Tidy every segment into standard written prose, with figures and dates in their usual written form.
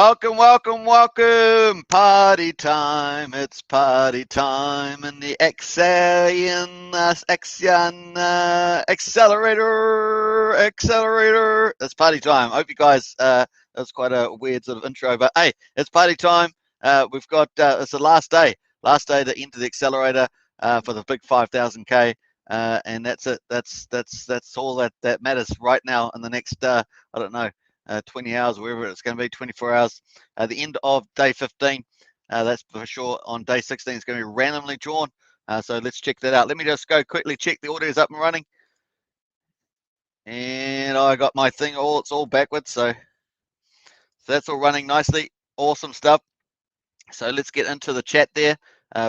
Welcome, welcome, welcome. Party time. It's party time in the Axion Accelerator. It's party time. I hope you guys, that was quite a weird sort of intro, but hey, it's party time. We've got, it's the last day to enter the accelerator for the big 5,000K. And that's it. That's all that matters right now in the next, I don't know, 20 hours, wherever it's going to be, 24 hours. The end of day 15, that's for sure. On day 16, it's going to be randomly drawn. So let's check that out. Let me just go quickly check the audio is up and running. And I got my thing it's all backwards. So that's all running nicely. Awesome stuff. So let's get into the chat there.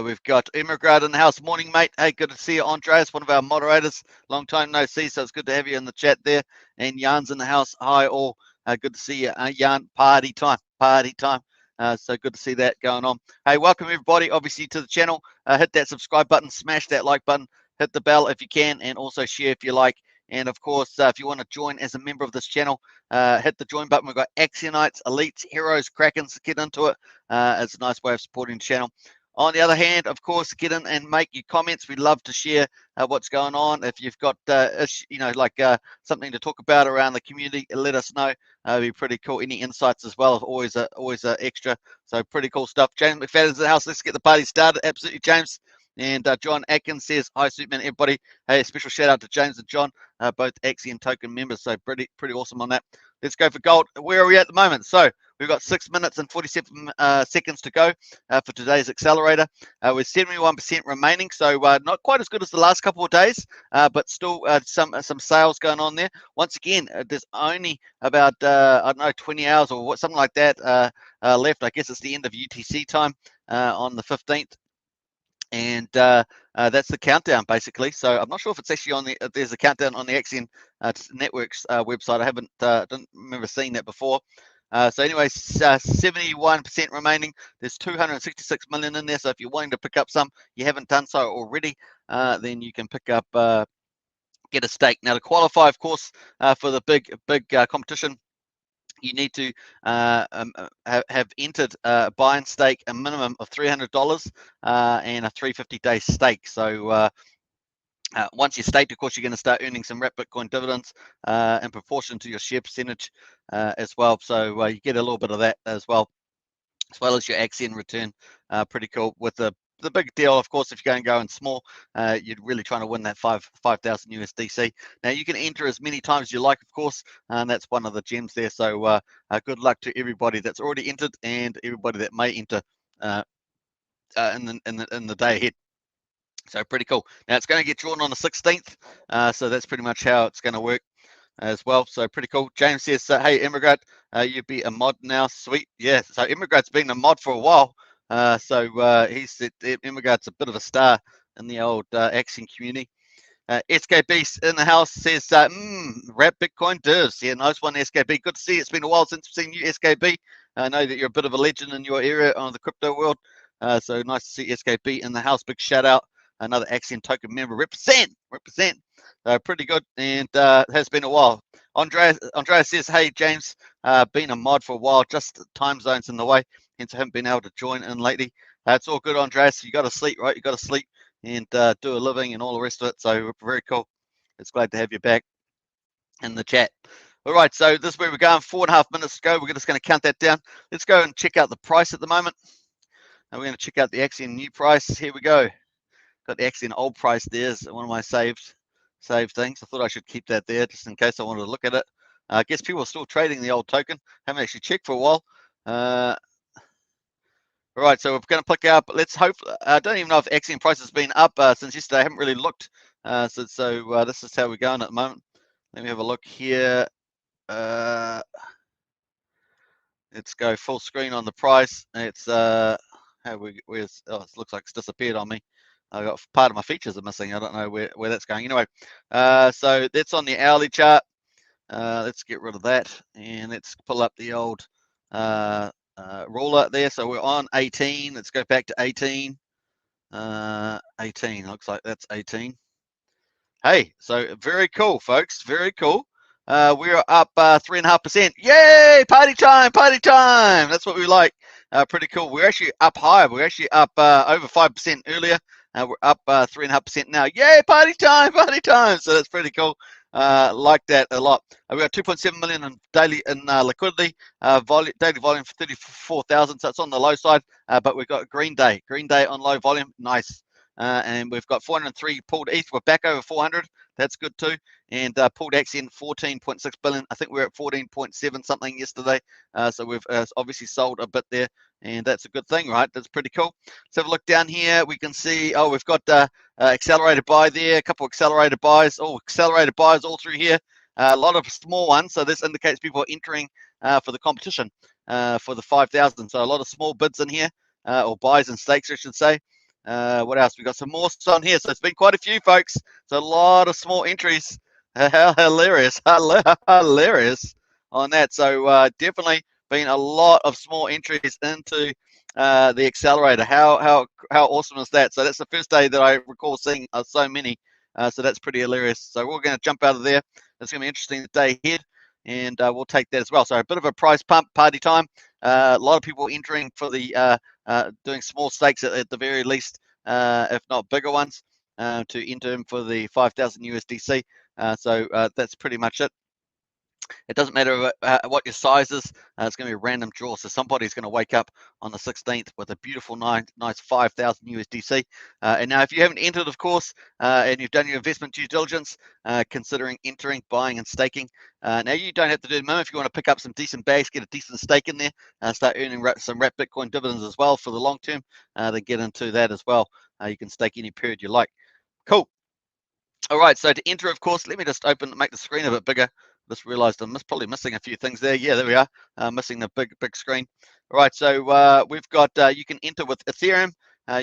We've got Immigrant in the house. Morning, mate. Hey, good to see you, Andreas, one of our moderators. Long time no see, so it's good to have you in the chat there. And Jan's in the house. Hi, all. Good to see you, Jan. Party time. So good to see that going on. Hey, welcome everybody, obviously, to the channel. Hit that subscribe button, smash that like button, hit the bell if you can, and also share if you like. And of course, if you want to join as a member of this channel, hit the join button. We've got Axionites, Elites, Heroes, Krakens. Get into it. It's a nice way of supporting the channel. On the other hand, of course, get in and make your comments. We'd love to share what's going on. If you've got, something to talk about around the community, let us know. It'd be pretty cool. Any insights as well, always extra. So pretty cool stuff. James McFadden's in the house. Let's get the party started. Absolutely, James. And John Atkins says, hi, Superman, everybody. Hey, a special shout out to James and John, both Axion token members. So pretty awesome on that. Let's go for gold. Where are we at the moment? So we've got 6 minutes and 47 seconds to go for today's accelerator. We're 71% remaining, so not quite as good as the last couple of days, but still some sales going on there. Once again, there's only about, I don't know, 20 hours or something like that left. I guess it's the end of UTC time on the 15th. And that's the countdown basically. So I'm not sure if it's actually on there's a countdown on the Axion Networks website. I didn't remember seeing that before. So anyway, 71% remaining. There's 266 million in there. So if you're wanting to pick up some, you haven't done so already, then you can pick up, get a stake. Now to qualify, of course, for the big competition, you need to have entered buy and stake a minimum of $300 and a 350-day stake. So once you staked, of course, you're going to start earning some wrapped Bitcoin dividends in proportion to your share percentage as well. So you get a little bit of that as well as your Axion return. Pretty cool. With the big deal, of course, if you're going to go in small, you're really trying to win that 5,000 USDC. Now you can enter as many times as you like, of course, and that's one of the gems there. So good luck to everybody that's already entered and everybody that may enter in the day ahead. So pretty cool. Now it's going to get drawn on the 16th, so that's pretty much how it's going to work as well. So pretty cool. James says, hey, Immigrant, you'd be a mod now. Sweet. Yeah, so Immigrant's been a mod for a while. He's Immigrant's a bit of a star in the old Axion community. SKB in the house says, wrap Bitcoin divs. Yeah, nice one, SKB. Good to see you. It's been a while since we've seen you, SKB. I know that you're a bit of a legend in your area on the crypto world. So nice to see SKB in the house. Big shout out. Another Axion token member. Represent. Pretty good, and has been a while. Andreas says, hey, James, been a mod for a while, just time zones in the way, hence I haven't been able to join in lately. It's all good, Andreas. You got to sleep, right? You got to sleep and do a living and all the rest of it. So very cool. It's glad to have you back in the chat. All right, so this is where we're going. 4.5 minutes to go. We're just going to count that down. Let's go and check out the price at the moment. And we're going to check out the Axion new price. Here we go. Got the Axion old price. There's one of my saved things. I thought I should keep that there just in case I wanted to look at it. I guess people are still trading the old token. Haven't actually checked for a while. All right, so we're going to click out. But let's hope. I don't even know if Axion price has been up since yesterday. I haven't really looked. So this is how we're going at the moment. Let me have a look here. Let's go full screen on the price. It's it looks like it's disappeared on me. I got part of my features are missing. I don't know where that's going. Anyway, so that's on the hourly chart. Let's get rid of that and let's pull up the old ruler there. So we're on 18. Let's go back to 18. 18. Looks like that's 18. Hey, so very cool, folks. Very cool. we're up 3.5%. Yay! Party time! Party time! That's what we like. Pretty cool. We're actually up higher. We're actually up over 5% earlier. We're up 3.5% now. Yay! Party time! Party time! So that's pretty cool. Like that a lot. We got 2.7 million in daily liquidity. Daily volume for 34,000. So it's on the low side. But we've got green day on low volume. Nice. And we've got 403 pulled ETH. We're back over 400. That's good too. And pulled Axion 14.6 billion. I think we we're at 14.7 something yesterday. So we've obviously sold a bit there, and that's a good thing, right? That's pretty cool. Let's have a look down here. We can see, oh, we've got accelerated buy there, a couple of accelerated buys. Oh, accelerated buys all through here. A lot of small ones. So this indicates people are entering for the competition for the 5,000. So a lot of small bids in here, or buys and stakes, I should say. What else? We got some more on here. So it's been quite a few, folks. So a lot of small entries. How hilarious, hilarious on that. So definitely been a lot of small entries into the accelerator. How awesome is that? So that's the first day that I recall seeing so many. So that's pretty hilarious. So we're going to jump out of there. It's going to be an interesting day ahead, and we'll take that as well. So a bit of a price pump, party time. A lot of people entering for the doing small stakes at the very least, if not bigger ones, to enter in for the 5,000 USDC. So that's pretty much it. It doesn't matter what your size is. It's going to be a random draw. So somebody's going to wake up on the 16th with a beautiful, nice 5,000 USDC. And now if you haven't entered, of course, and you've done your investment due diligence, considering entering, buying, and staking, now you don't have to do the minimum. If you want to pick up some decent bags, get a decent stake in there, start earning some wrapped Bitcoin dividends as well for the long term, then get into that as well. You can stake any period you like. Cool. All right, so to enter, of course, let me just make the screen a bit bigger. Just realized I'm probably missing a few things there. Yeah, there we are, missing the big screen. All right, so we've got, you can enter with Ethereum,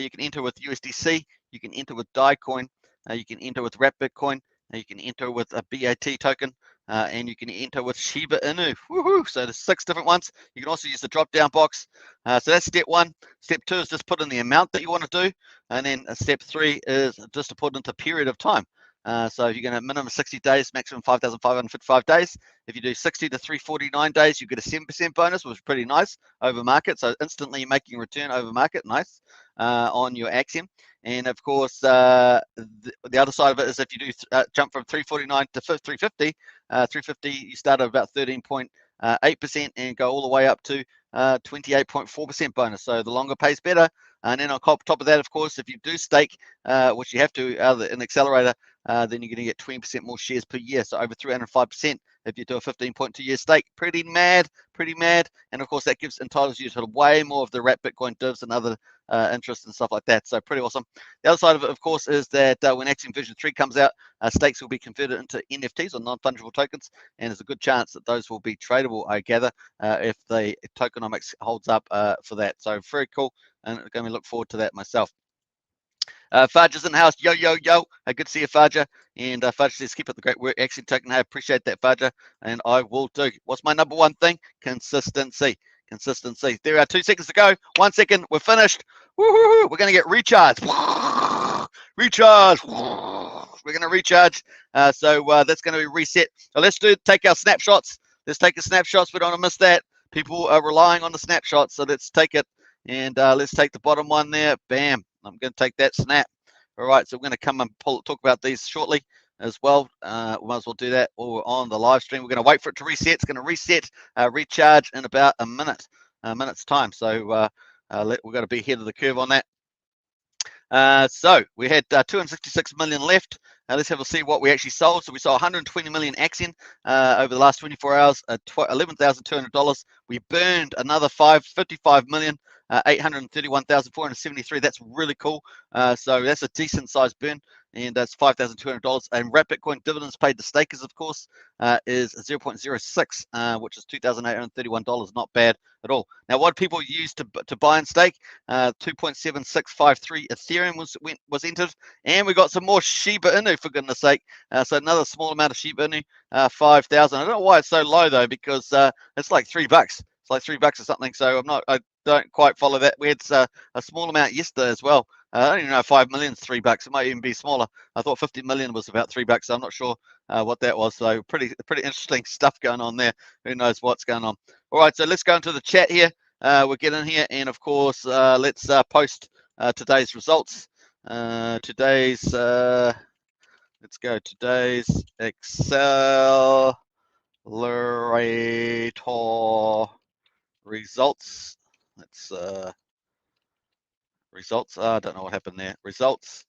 you can enter with USDC, you can enter with Daicoin, you can enter with wrapped Bitcoin, you can enter with a BAT token, and you can enter with Shiba Inu. Woohoo! So there's 6 different ones. You can also use the drop-down box. So that's step 1. Step 2 is just put in the amount that you want to do, and then step 3 is just to put into period of time. So you're going to minimum 60 days, maximum 5,555 days. If you do 60 to 349 days, you get a 7% bonus, which is pretty nice over market. So instantly you're making a return over market, nice, on your Axiom. And of course, the other side of it is if you do jump from 349 to 350, 350, you start at about 13.8% and go all the way up to 28.4% bonus. So the longer pays better. And then on top of that, of course, if you do stake, which you have to in Accelerator, then you're going to get 20% more shares per year. So over 305% if you do a 15.2-year stake. Pretty mad. And of course, that entitles you to way more of the wrapped Bitcoin divs and other interests and stuff like that. So pretty awesome. The other side of it, of course, is that when Axiom version 3 comes out, stakes will be converted into NFTs or non-fungible tokens, and there's a good chance that those will be tradable, I gather, if the tokenomics holds up for that. So very cool, and I'm going to look forward to that myself. Farge is in the house. Yo. Good to see you, Farge. And Farge says, keep up the great work. Axiom token. I appreciate that, Farge. And I will do. What's my number one thing? Consistency. There are 2 seconds to go. 1 second. We're finished. Woo-hoo-hoo. We're going to get recharged. Recharge. We're going to recharge. So that's going to be reset. So let's take our snapshots. Let's take the snapshots. We don't want to miss that. People are relying on the snapshots. So let's take it. And let's take the bottom one there. Bam. I'm going to take that snap. All right, so we're going to come and talk about these shortly as well. We might as well do that while we're on the live stream. We're going to wait for it to reset. It's going to reset, recharge in about a minute's time. So we've got to be ahead of the curve on that. So we had 266 million left. Let's have a see what we actually sold. So we sold 120 million Axion over the last 24 hours, $11,200. We burned another 55 million. 831,473. That's really cool. So that's a decent sized burn, and that's $5,200. And wrapped Bitcoin dividends paid to stakers, of course, is 0.06, which is $2,831. Not bad at all. Now, what people use to buy and stake? 2.7653 Ethereum was entered, and we got some more Shiba Inu, for goodness sake. So another small amount of Shiba Inu, 5,000. I don't know why it's so low though, because it's like $3. It's like $3 or something. So I don't quite follow that. We had a small amount yesterday as well, I don't even know if 5 million is $3. It might even be smaller. I thought 50 million was about $3, so I'm not sure what that was. So pretty interesting stuff going on there. Who knows what's going on? All right, so let's go into the chat here. We'll get in here, and of course, let's post today's results. Let's go today's accelerator results. Let's results. I don't know what happened there. Results.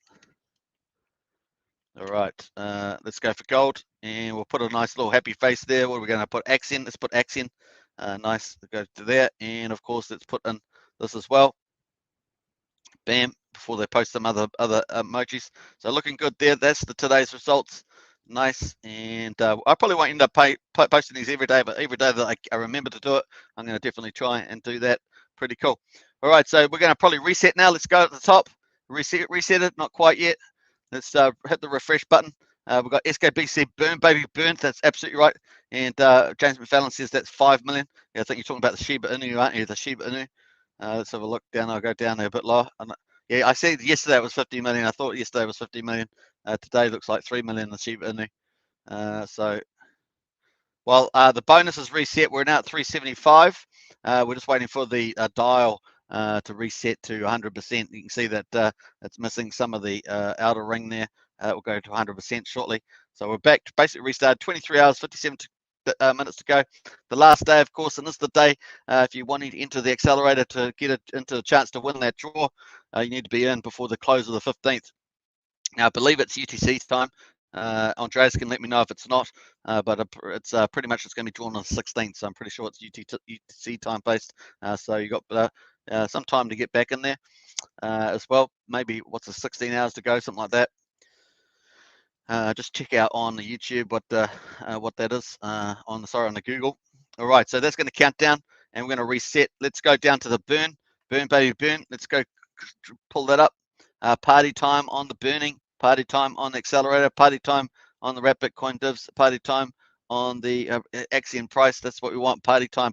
All right, let's go for gold, and we'll put a nice little happy face there. What are we going to put? Axion. Let's put Axion. Nice. Go to there, and of course, let's put in this as well. Bam! Before they post some other emojis. So looking good there. That's today's results. Nice, and I probably won't end up posting these every day, but every day that I remember to do it, I'm going to definitely try and do that. Pretty cool. All right, so we're going to probably reset now. Let's go at the top. Reset it. Not quite yet. Let's hit the refresh button. We've got SKBC burn, baby burn. That's absolutely right. And James McFallon says that's 5 million. Yeah, I think you're talking about the Shiba Inu, aren't you? The Shiba Inu. Let's have a look down. I'll go down there a bit lower. Yeah, I said yesterday it was 50 million. I thought yesterday was 50 million. Today looks like 3 million. The Shiba Inu. So, well, the bonus is reset. We're now at 375. We're just waiting for the dial to reset to 100%. You can see that it's missing some of the outer ring there. We'll go to 100% shortly. So we're back to basically restarted. 23 hours, 57 minutes to go. The last day, of course, and this is the day if you want to enter the accelerator to get it into a chance to win that draw, you need to be in before the close of the 15th. Now, I believe it's UTC's time. Andreas can let me know if it's not, but it's pretty much it's going to be drawn on the 16th, so I'm pretty sure it's UTC time based. So you got some time to get back in there as well. Maybe what's the 16 hours to go, something like that. Just check out on the YouTube what that is on the Google. All right, so that's going to count down, and we're going to reset. Let's go down to the burn baby burn. Let's go pull that up. Party time on the burning, party time on the accelerator, party time on the Wrap Bitcoin divs, party time on the Axion price. That's what we want. Party time.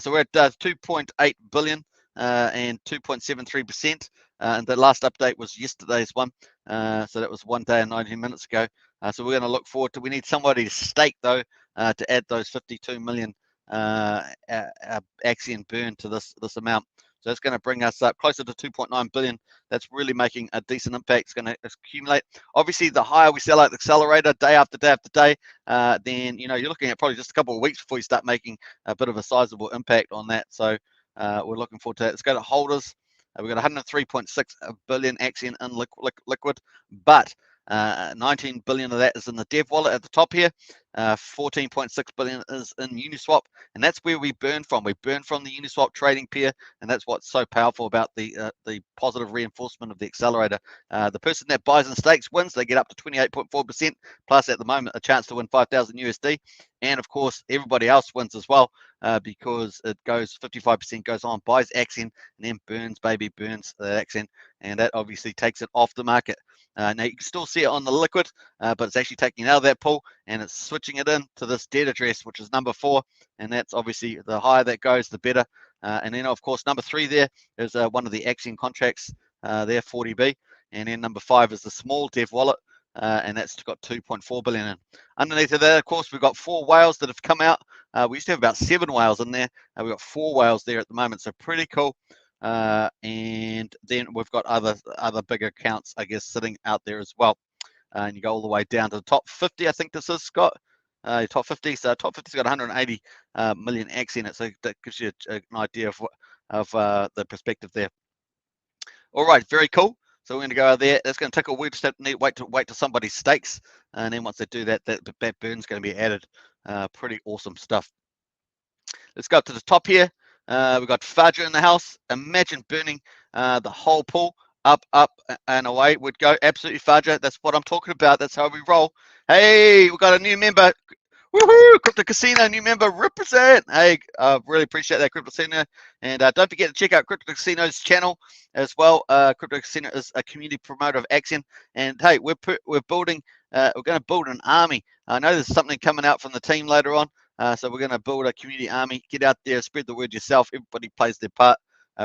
So we're at 2.8 billion and 2.73%. And the last update was yesterday's one. So that was 1 day and 19 minutes ago. So we're going to look forward to, we need somebody to stake though, to add those 52 million Axion burn to this amount. So that's going to bring us up closer to 2.9 billion. That's really making a decent impact. It's going to accumulate. Obviously, the higher we sell out the accelerator day after day after day, then you're looking at probably just a couple of weeks before you start making a bit of a sizable impact on that. So we're looking forward to that. Let's go to holders. We've got 103.6 billion Axion in liquid, but 19 billion of that is in the dev wallet at the top here. 14.6 billion is in Uniswap, and that's where we burn from. We burn from the Uniswap trading pair, and that's what's so powerful about the positive reinforcement of the accelerator. The person that buys and stakes wins. They get up to 28.4%, plus at the moment a chance to win 5,000 USD, and of course everybody else wins as well because it goes 55% goes on, buys Axion, and then burns that Axion, and that obviously takes it off the market. Now you can still see it on the liquid, but it's actually taking it out of that pool and it's switching it in to this dead address, which is number 4, and that's obviously the higher that goes, the better. And then of course number 3 there is one of the Axion contracts there, 40B, and then number 5 is the small dev wallet, and that's got 2.4 billion in. Underneath of that, of course, we've got 4 whales that have come out. We used to have about 7 whales in there. We've got 4 whales there at the moment, so pretty cool. And then we've got other bigger accounts, I guess, sitting out there as well. And you go all the way down to the top 50, I think this is, Scott. Top 50, so top 50's got 180 million X in it, so that gives you an idea of the perspective there. All right, very cool. So we're going to go out there. That's going to take a week. Just need wait till somebody stakes, and then once they do that, that burn's going to be added. Pretty awesome stuff. Let's go up to the top here. We've got Fudger in the house. Imagine burning the whole pool up and away would go. Absolutely, Fudger. That's what I'm talking about. That's how we roll. Hey, we've got a new member. Woohoo! Crypto Casino, new member, represent. Hey, really appreciate that, Crypto Casino. And don't forget to check out Crypto Casino's channel as well. Crypto Casino is a community promoter of Axion. And hey, we're building, we're going to build an army. I know there's something coming out from the team later on. So we're going to build a community army. Get out there, spread the word yourself. Everybody plays their part.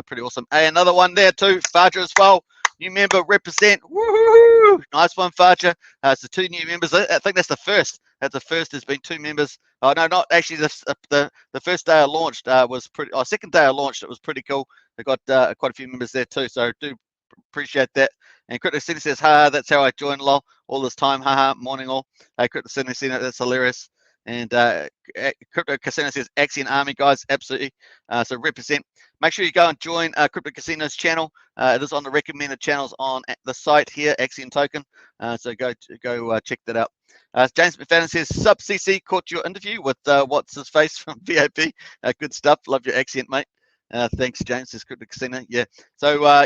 Pretty awesome. Hey, another one there too, Fudger as well. New member, represent. Woohoo! Nice one, Farcher. So 2 new members. I think that's the first. That's the first. There's been 2 members. Oh no, not actually. The first day I launched was pretty. Oh, second day I launched, it was pretty cool. I got quite a few members there too. So do appreciate that. And Crypto City says, haha, that's how I joined lol all this time. Haha, morning all. Crypto City, that's hilarious. And Crypto Casino says, Axion Army, guys, absolutely. So represent. Make sure you go and join Crypto Casino's channel. It is on the recommended channels on the site here, Axion Token. So go check that out. James McFadden says, Sub CC, caught your interview with what's his face from VIP. Good stuff. Love your accent, mate. Thanks, James. Says Crypto Casino. Yeah. So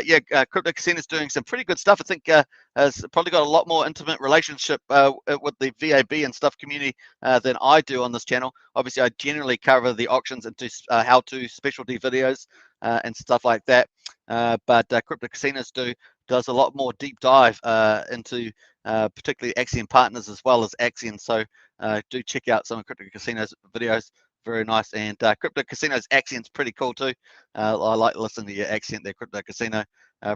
Crypto Casino is doing some pretty good stuff. I think has probably got a lot more intimate relationship with the VAB and stuff community than I do on this channel. Obviously, I generally cover the auctions into how-to specialty videos and stuff like that. But Crypto Casinos does a lot more deep dive into particularly Axion partners as well as Axion. So do check out some of Crypto Casino's videos. Very nice. And Crypto Casino's accent's pretty cool too. I like listening to your accent there, Crypto Casino.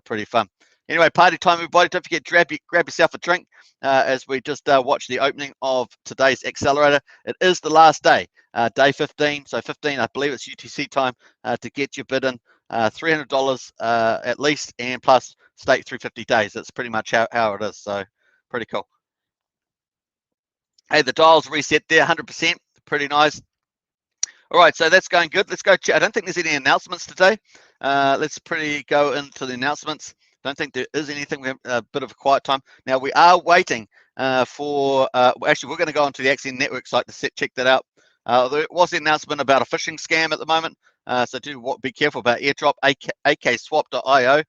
Pretty fun. Anyway, party time, everybody. Don't forget, grab yourself a drink as we just watch the opening of today's accelerator. It is the last day, day 15. So 15, I believe it's UTC time to get your bid in. $300 at least, and plus stake 350 days. That's pretty much how it is. So pretty cool. Hey, the dial's reset there, 100%. Pretty nice. All right, so that's going good. Let's go. I don't think there's any announcements today. Let's go into the announcements. Don't think there is anything. We have a bit of a quiet time. Now, we are waiting for, actually, we're going to go onto the Axion Network site to check that out. There was an announcement about a phishing scam at the moment. So be careful about airdrop, akswap.io.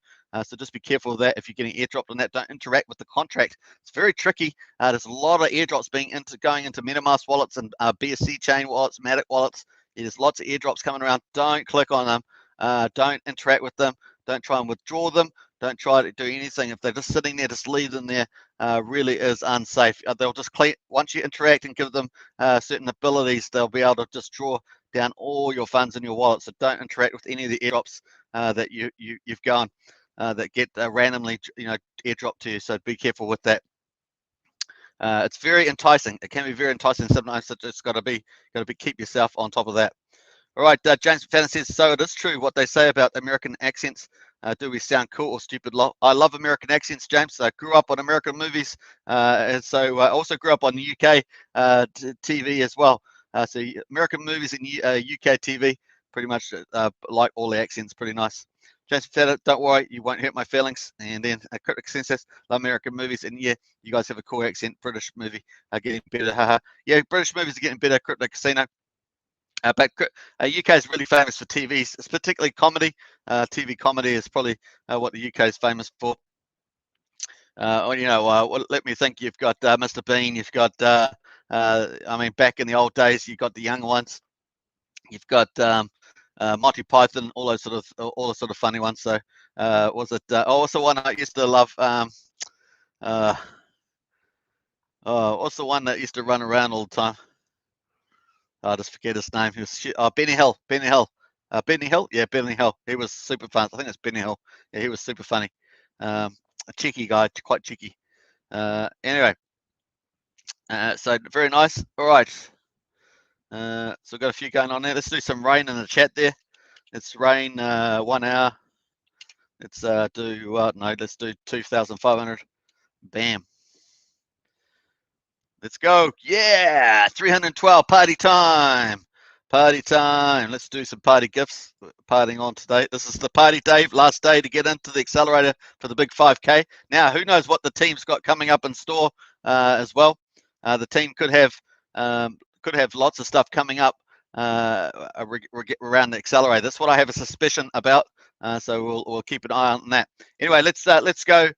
So just be careful of that. If you're getting airdropped on that, don't interact with the contract. It's very tricky. There's a lot of airdrops going into MetaMask wallets and BSC chain wallets, Matic wallets. There's lots of airdrops coming around. Don't click on them. Don't interact with them. Don't try and withdraw them. Don't try to do anything. If they're just sitting there, just leave them there. Really is unsafe. They'll just once you interact and give them certain abilities, they'll be able to just draw down all your funds in your wallet. So don't interact with any of the airdrops that you've gone that get randomly airdropped to you. So be careful with that. It's very enticing. It can be very enticing. Sometimes so just got to be keep yourself on top of that. All right, James McFadden says, so it is true what they say about American accents. Do we sound cool or stupid? I love American accents, James. I grew up on American movies, and so I also grew up on UK TV as well. So American movies and UK TV, pretty much like all the accents, pretty nice. James McFadden, don't worry, you won't hurt my feelings. And then Crypto says, love American movies, and yeah, you guys have a cool accent. British movie are getting better, haha. Yeah, British movies are getting better. Crypto Casino. But UK is really famous for TVs, it's particularly comedy. TV comedy is probably what the UK is famous for. Let me think. You've got Mr. Bean. You've got, I mean, back in the old days, you've got the young ones. You've got Monty Python, all the sort of funny ones. So was it? What's the one I used to love? What's the one that used to run around all the time? I just forget his name. He was Benny Hill. Benny Hill. Yeah, Benny Hill. He was super fun. I think it's Benny Hill. Yeah, he was super funny. A cheeky guy, quite cheeky. Anyway, so very nice. All right. So we've got a few going on there. Let's do some rain in the chat there. It's rain 1 hour. Let's do let's do 2,500. Bam. Let's go. Yeah, 312. Party time. Party time. Let's do some party gifts. Partying on today. This is the party day, last day to get into the accelerator for the big 5K. Now, who knows what the team's got coming up in store as well. The team could have lots of stuff coming up around the accelerator. That's what I have a suspicion about. So we'll keep an eye on that. Anyway, let's go.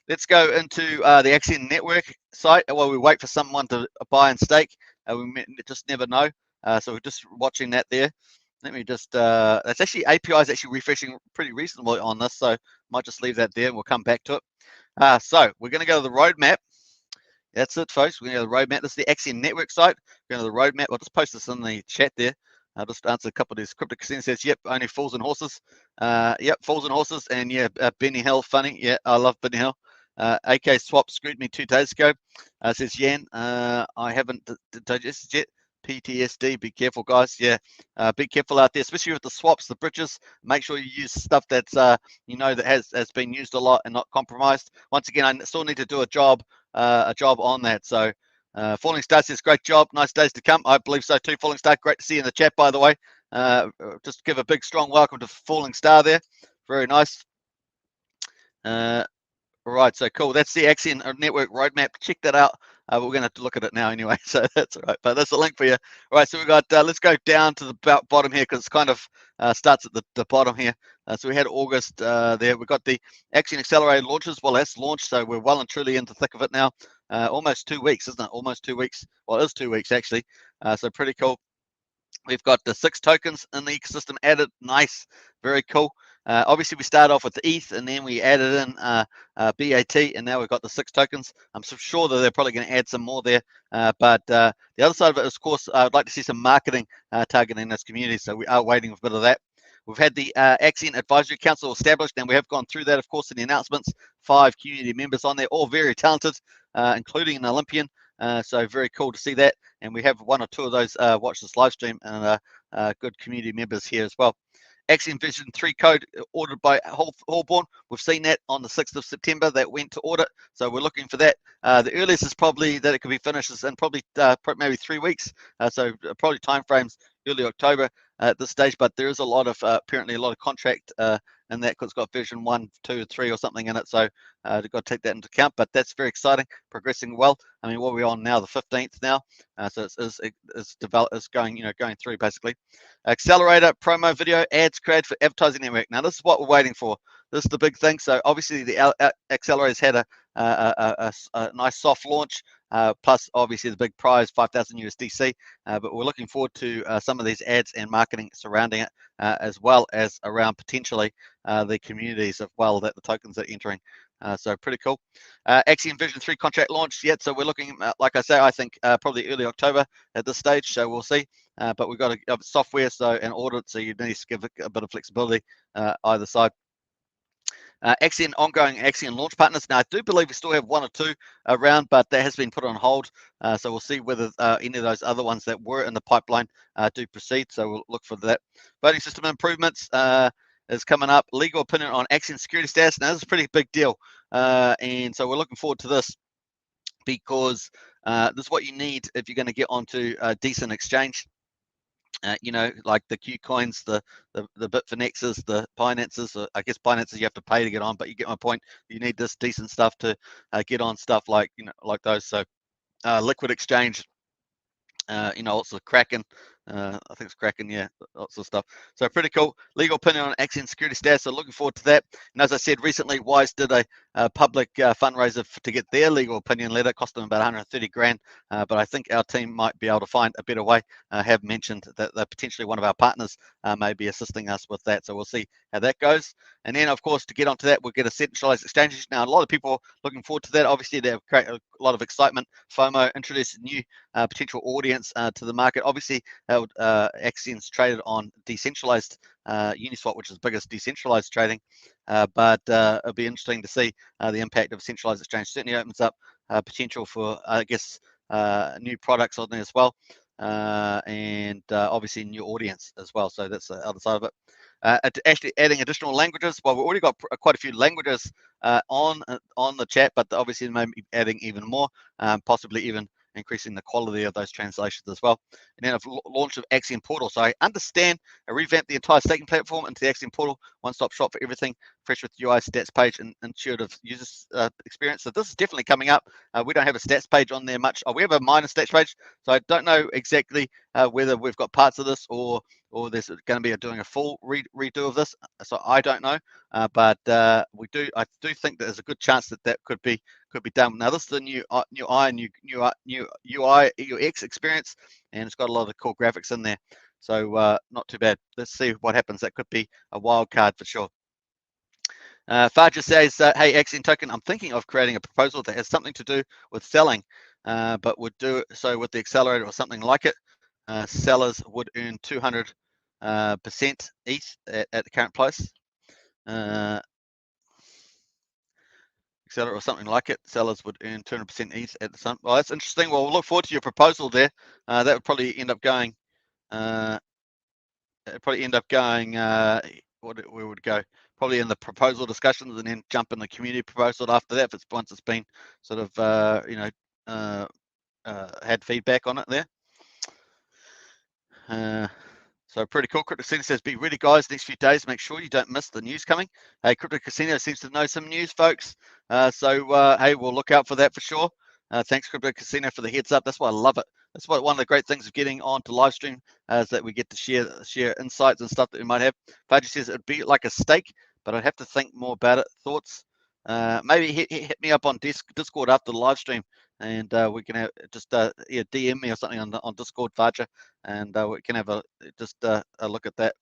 Let's go into the Axion Network site while we wait for someone to buy and stake. We just never know. So we're just watching that there. Let me just, that's actually, API is actually refreshing pretty reasonably on this. So might just leave that there and we'll come back to it. So we're going to go to the roadmap. That's it, folks. We're going to go to the roadmap. This is the Axion Network site. We're going to the roadmap. I'll just post this in the chat there. I'll just answer a couple of these. Crypto Casino says, yep, only fools and horses. Yep, fools and horses. And yeah, Benny Hill, funny. Yeah, I love Benny Hill. AK Swap screwed me 2 days ago. Says Yan, I haven't digested yet. PTSD, be careful, guys. Yeah, be careful out there, especially with the swaps, the bridges. Make sure you use stuff that's that has been used a lot and not compromised. Once again, I still need to do a job on that. So Falling Star says, great job, nice days to come. I believe so too. Falling Star, great to see you in the chat, by the way. Just give a big strong welcome to Falling Star there. Very nice. Right, so cool. That's the Axion network roadmap. Check that out. We're going to have to look at it now anyway, so that's all right. But that's a link for you. All right, so we got. Let's go down to the bottom here because it's kind of starts at the bottom here. So we had August there. We got the Axion Accelerator launches. Well, that's launched, so we're well and truly in the thick of it now. Almost 2 weeks, isn't it? Almost 2 weeks. Well, it is 2 weeks actually. So pretty cool. We've got the 6 tokens in the ecosystem added. Nice, very cool. Obviously, we started off with the ETH, and then we added in BAT, and now we've got the 6 tokens. I'm sure that they're probably going to add some more there. But the other side of it is, of course, I'd like to see some marketing targeting this community, so we are waiting for a bit of that. We've had the Axion Advisory Council established, and we have gone through that, of course, in the announcements. 5 community members on there, all very talented, including an Olympian. So very cool to see that. And we have 1 or 2 of those watch this live stream, and good community members here as well. Axion Vision 3 code ordered by Holborn. We've seen that on the 6th of September that went to audit. So we're looking for that. The earliest is probably that it could be finished in probably maybe 3 weeks. So probably timeframes early October at this stage. But there is a lot of apparently a lot of contract in that because it's got version 1, 2, 3 or something in it. So they've got to take that into account. But that's very exciting, progressing well. I mean, what are we on now? The 15th now. So it's going through basically. Accelerator promo video ads created for advertising network. Now this is what we're waiting for. This is the big thing. So obviously the accelerators had a nice soft launch, plus obviously the big prize 5,000 USDC. But we're looking forward to some of these ads and marketing surrounding it, as well as around potentially the communities as well that the tokens are entering. So pretty cool. Axion Vision 3 contract launched yet, so we're looking, like I say, I think probably early October at this stage. So we'll see. But we've got a software and audit, so you need to give a bit of flexibility either side. Axion ongoing Axion launch partners. Now I do believe we still have 1 or 2 around, but that has been put on hold. So we'll see whether any of those other ones that were in the pipeline do proceed. So we'll look for that. Voting system improvements is coming up. Legal opinion on Axion security status. Now this is a pretty big deal, and so we're looking forward to this because this is what you need if you're going to get onto a decent exchange. Like the Q coins, the Bitfinexes, the Binances. I guess Binances you have to pay to get on, but you get my point. You need this decent stuff to get on stuff like like those. So liquid exchange. Also Kraken. I think it's Kraken, yeah, lots of stuff. So pretty cool. Legal opinion on Axion security status. So looking forward to that. And as I said recently, Wise did a public fundraiser to get their legal opinion letter. It cost them about 130 grand. But I think our team might be able to find a better way. Have mentioned that potentially one of our partners may be assisting us with that. So we'll see how that goes. And then, of course, to get onto that, we'll get a centralized exchange. Now, a lot of people looking forward to that. Obviously, they create a lot of excitement. FOMO, introduce a new potential audience to the market. Obviously, Axion's traded on decentralized Uniswap, which is the biggest decentralized trading. But it'll be interesting to see the impact of centralized exchange. Certainly opens up potential for, I guess, new products on there as well. And obviously new audience as well. So that's the other side of it. Actually adding additional languages. Well, we've already got quite a few languages on the chat, but obviously maybe adding even more, possibly even increasing the quality of those translations as well. And then a launch of Axion Portal. So I understand I revamped the entire staking platform into the Axion Portal, one-stop shop for everything, fresh with UI, stats page, and intuitive user experience. So this is definitely coming up. We don't have a stats page on there much. We have a minor stats page, so I don't know exactly whether we've got parts of this or there's going to be doing a full redo of this. So I don't know, but I do think that there's a good chance that could be done. Now this is the new UI UX experience, and it's got a lot of cool graphics in there. So not too bad. Let's see what happens. That could be a wild card for sure. Faja says, hey, Axion Token, I'm thinking of creating a proposal that has something to do with selling, but would do so with the accelerator or something like it. sellers would earn 200% ETH at the current price. Accelerate or something like it. Sellers would earn 200% ETH at the sun. Well, that's interesting. Well, we'll look forward to your proposal there. That would probably end up going. Where would go? Probably in the proposal discussions, and then jump in the community proposal after that. If it's once it's been sort of had feedback on it there. So pretty cool. Crypto Casino says, be ready, guys, next few days. Make sure you don't miss the news coming. Hey, Crypto Casino seems to know some news, folks. Hey, we'll look out for that for sure. Thanks, Crypto Casino, for the heads up. That's why I love it. That's what one of the great things of getting onto live stream is that we get to share insights and stuff that we might have. Faji says it'd be like a stake, but I'd have to think more about it. Thoughts? Maybe hit me up on Discord after the live stream, and we can have just DM me or something on Discord, Faja, and we can have a look at that.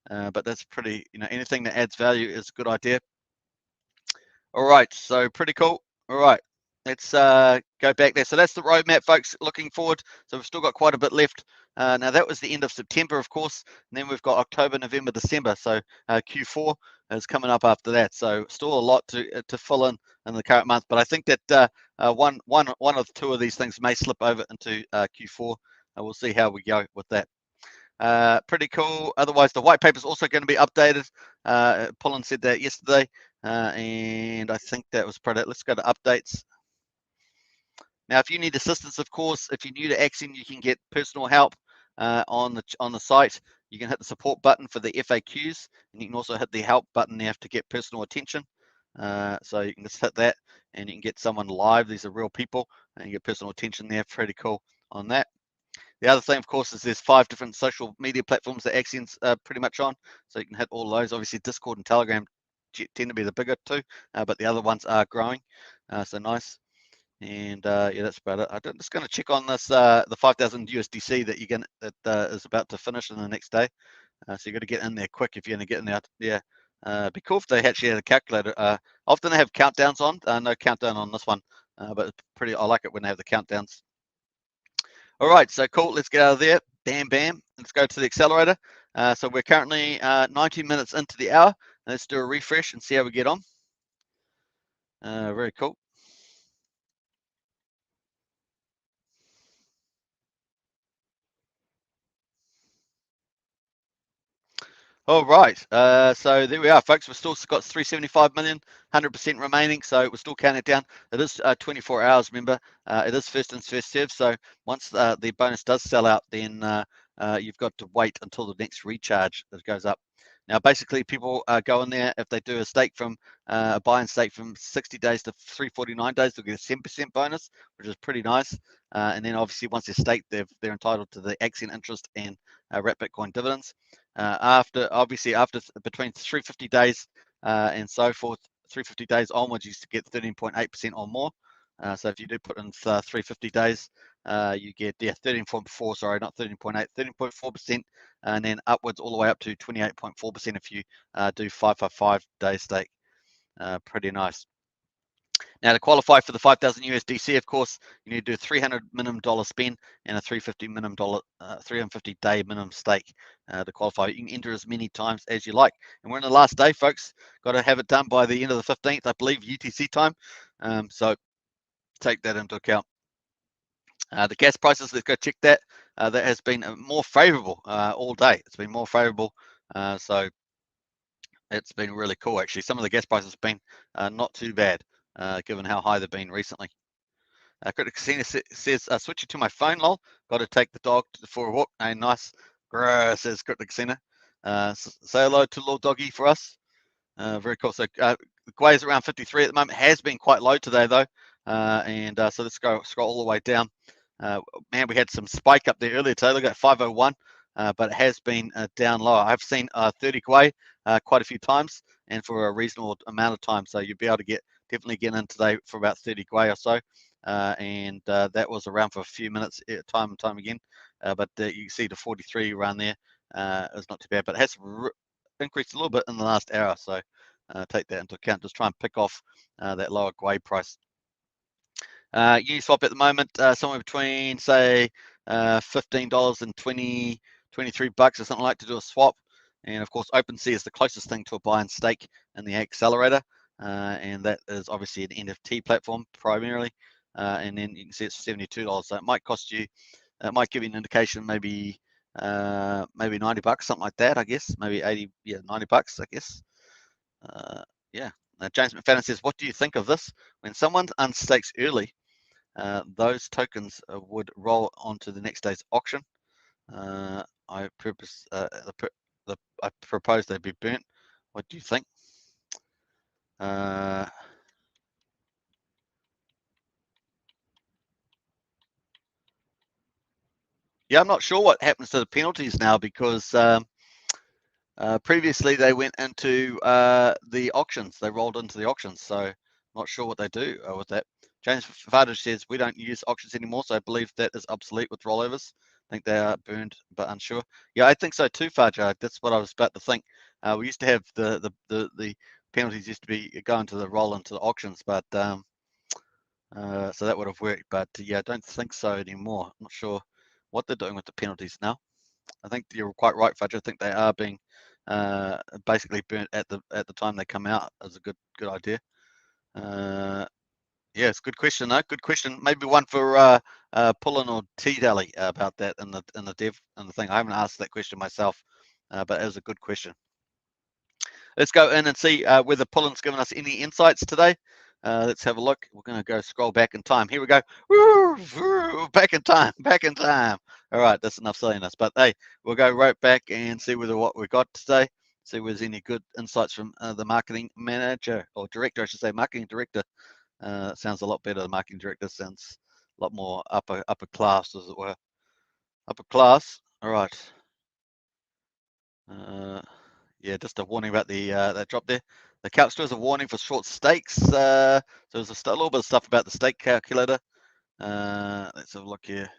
But that's pretty, anything that adds value is a good idea. All right, so pretty cool. All right, let's go back there. So that's the roadmap, folks, looking forward. So we've still got quite a bit left. Now that was the end of September, of course, and then we've got October, November, December. So Q4 is coming up after that. So still a lot to fill in the current month. But I think that one of two of these things may slip over into Q4. We'll see how we go with that. Pretty cool. Otherwise, the white paper is also going to be updated. Pullen said that yesterday, and I think that was pretty. Let's go to updates. Now, if you need assistance, of course, if you're new to Axion, you can get personal help on the site. You can hit the support button for the FAQs, and you can also hit the help button there to get personal attention. So you can just hit that, and you can get someone live. These are real people, and you get personal attention there. Pretty cool on that. The other thing, of course, is there's 5 different social media platforms that Axion's pretty much on. So you can hit all those. Obviously, Discord and Telegram tend to be the bigger two, but the other ones are growing. So nice. And yeah, that's about it. I'm just going to check on this, the 5,000 USDC that is about to finish in the next day. So you got to get in there quick if you're going to get in there. Yeah, be cool if they actually had a calculator. Often they have countdowns on. No countdown on this one, but it's pretty. I like it when they have the countdowns. All right, so cool. Let's get out of there. Bam, bam. Let's go to the accelerator. So we're currently 19 minutes into the hour. Let's do a refresh and see how we get on. Very cool. All right, so there we are, folks. We've still got 375 million, 100% remaining, so we're still counting it down. It is 24 hours, remember. It is first in, first served, so once the bonus does sell out, then you've got to wait until the next recharge that goes up. Now, basically, people go in there, if they do a stake from a buy and stake from 60 days to 349 days, they'll get a 10% bonus, which is pretty nice. And then obviously, once they're staked, they're entitled to the Axion interest and wrap Bitcoin dividends. After between 350 days and so forth, 350 days onwards, you used to get 13.8% or more. So if you do put in 350 days, you get 13.4, sorry, not 13.8, 13.4%, and then upwards all the way up to 28.4% if you do 555 day stake. Pretty nice. Now, to qualify for the 5,000 USDC, of course, you need to do a $300 minimum spend and a $350 day minimum stake to qualify. You can enter as many times as you like. And we're in the last day, folks. Got to have it done by the end of the 15th, I believe, UTC time. So take that into account. The gas prices, let's go check that. That has been more favorable all day. It's been more favorable. So it's been really cool, actually. Some of the gas prices have been not too bad. Given how high they've been recently. Crypto Casino says, switching to my phone, lol. Got to take the dog for a walk. Hey, nice. Grrr, says Crypto Casino. Say hello to little doggy for us. Very cool. So the Gwei is around 53 at the moment. Has been quite low today, though. So let's go scroll all the way down. Man, we had some spike up there earlier today. Look at 501, but it has been down lower. I've seen 30 Gwei quite a few times and for a reasonable amount of time. So you'll be able to definitely get in today for about 30 Gwei or so. That was around for a few minutes, time and time again. But you can see the 43 around there is not too bad, but it has increased a little bit in the last hour. So take that into account. Just try and pick off that lower Gwei price. Uniswap at the moment, somewhere between, say, $15 and 23 bucks or something like to do a swap. And of course, OpenSea is the closest thing to a buy and stake in the accelerator, and that is obviously an NFT platform primarily. And then you can see it's $72, so it might cost you, it might give you an indication, maybe 90 bucks, something like that, I guess. Maybe 80, yeah, 90 bucks, I guess. Yeah. James McFadden says, what do you think of this? When someone unstakes early, those tokens would roll onto the next day's auction. I propose they be burnt. What do you think? Yeah, I'm not sure what happens to the penalties now, because previously they went into the auctions. They rolled into the auctions, so not sure what they do with that. James Farder says, we don't use auctions anymore, so I believe that is obsolete with rollovers. I think they are burned, but unsure. Yeah, I think so too, Farjar. That's what I was about to think. We used to have the penalties used to be going to the roll into the auctions, but so that would have worked. But yeah, I don't think so anymore. I'm not sure what they're doing with the penalties now. I think you're quite right, Fudge. I think they are being basically burnt at the time they come out. Is a good idea. Yeah, it's a good question though. Good question. Maybe one for Pullen or T-Dally about that in the dev and the thing. I haven't asked that question myself, but it was a good question. Let's go in and see whether Pullen's given us any insights today. Let's have a look. We're going to go scroll back in time. Here we go. Back in time. Back in time. All right, that's enough silliness. But hey, we'll go right back and see whether what we got today. See whether there's any good insights from the marketing manager, or director, I should say, marketing director. Sounds a lot better. The marketing director sounds a lot more upper class, as it were. Upper class. All right. Yeah, just a warning about the that drop there. The calc store is a warning for short stakes. So there's a little bit of stuff about the stake calculator. Let's have a look here.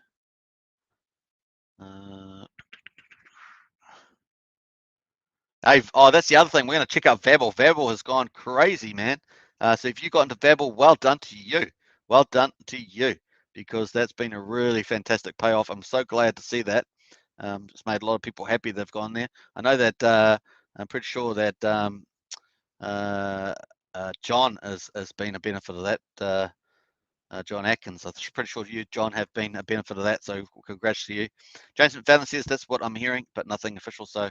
Oh, that's the other thing. We're going to check out Vabble. Vabble has gone crazy, man. So if you got into Vabble, well done to you. Well done to you, because that's been a really fantastic payoff. I'm so glad to see that. It's made a lot of people happy they've gone there. I know that I'm pretty sure that John has been a benefit of that. John Atkins, I'm pretty sure you, John, have been a benefit of that. So congrats to you. James McFadden says that's what I'm hearing, but nothing official. So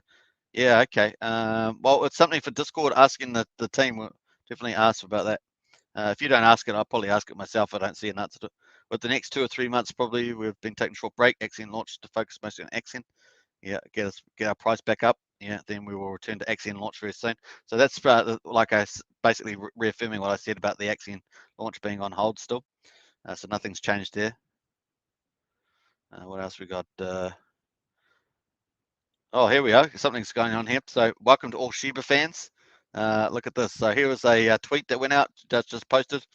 yeah, okay. Well, it's something for Discord, asking the team. We'll definitely ask about that. If you don't ask it, I'll probably ask it myself. I don't see an answer to it. But the next 2 or 3 months, probably, we've been taking a short break. Axion launched to focus mostly on Axion. Yeah, get our price back up. Yeah, then we will return to Axion launch very soon. So that's like I basically reaffirming what I said about the Axion launch being on hold still. So nothing's changed there. What else we got? Oh, here we are. Something's going on here. So welcome to all Shiba fans. Look at this. So here was a tweet that went out, just posted,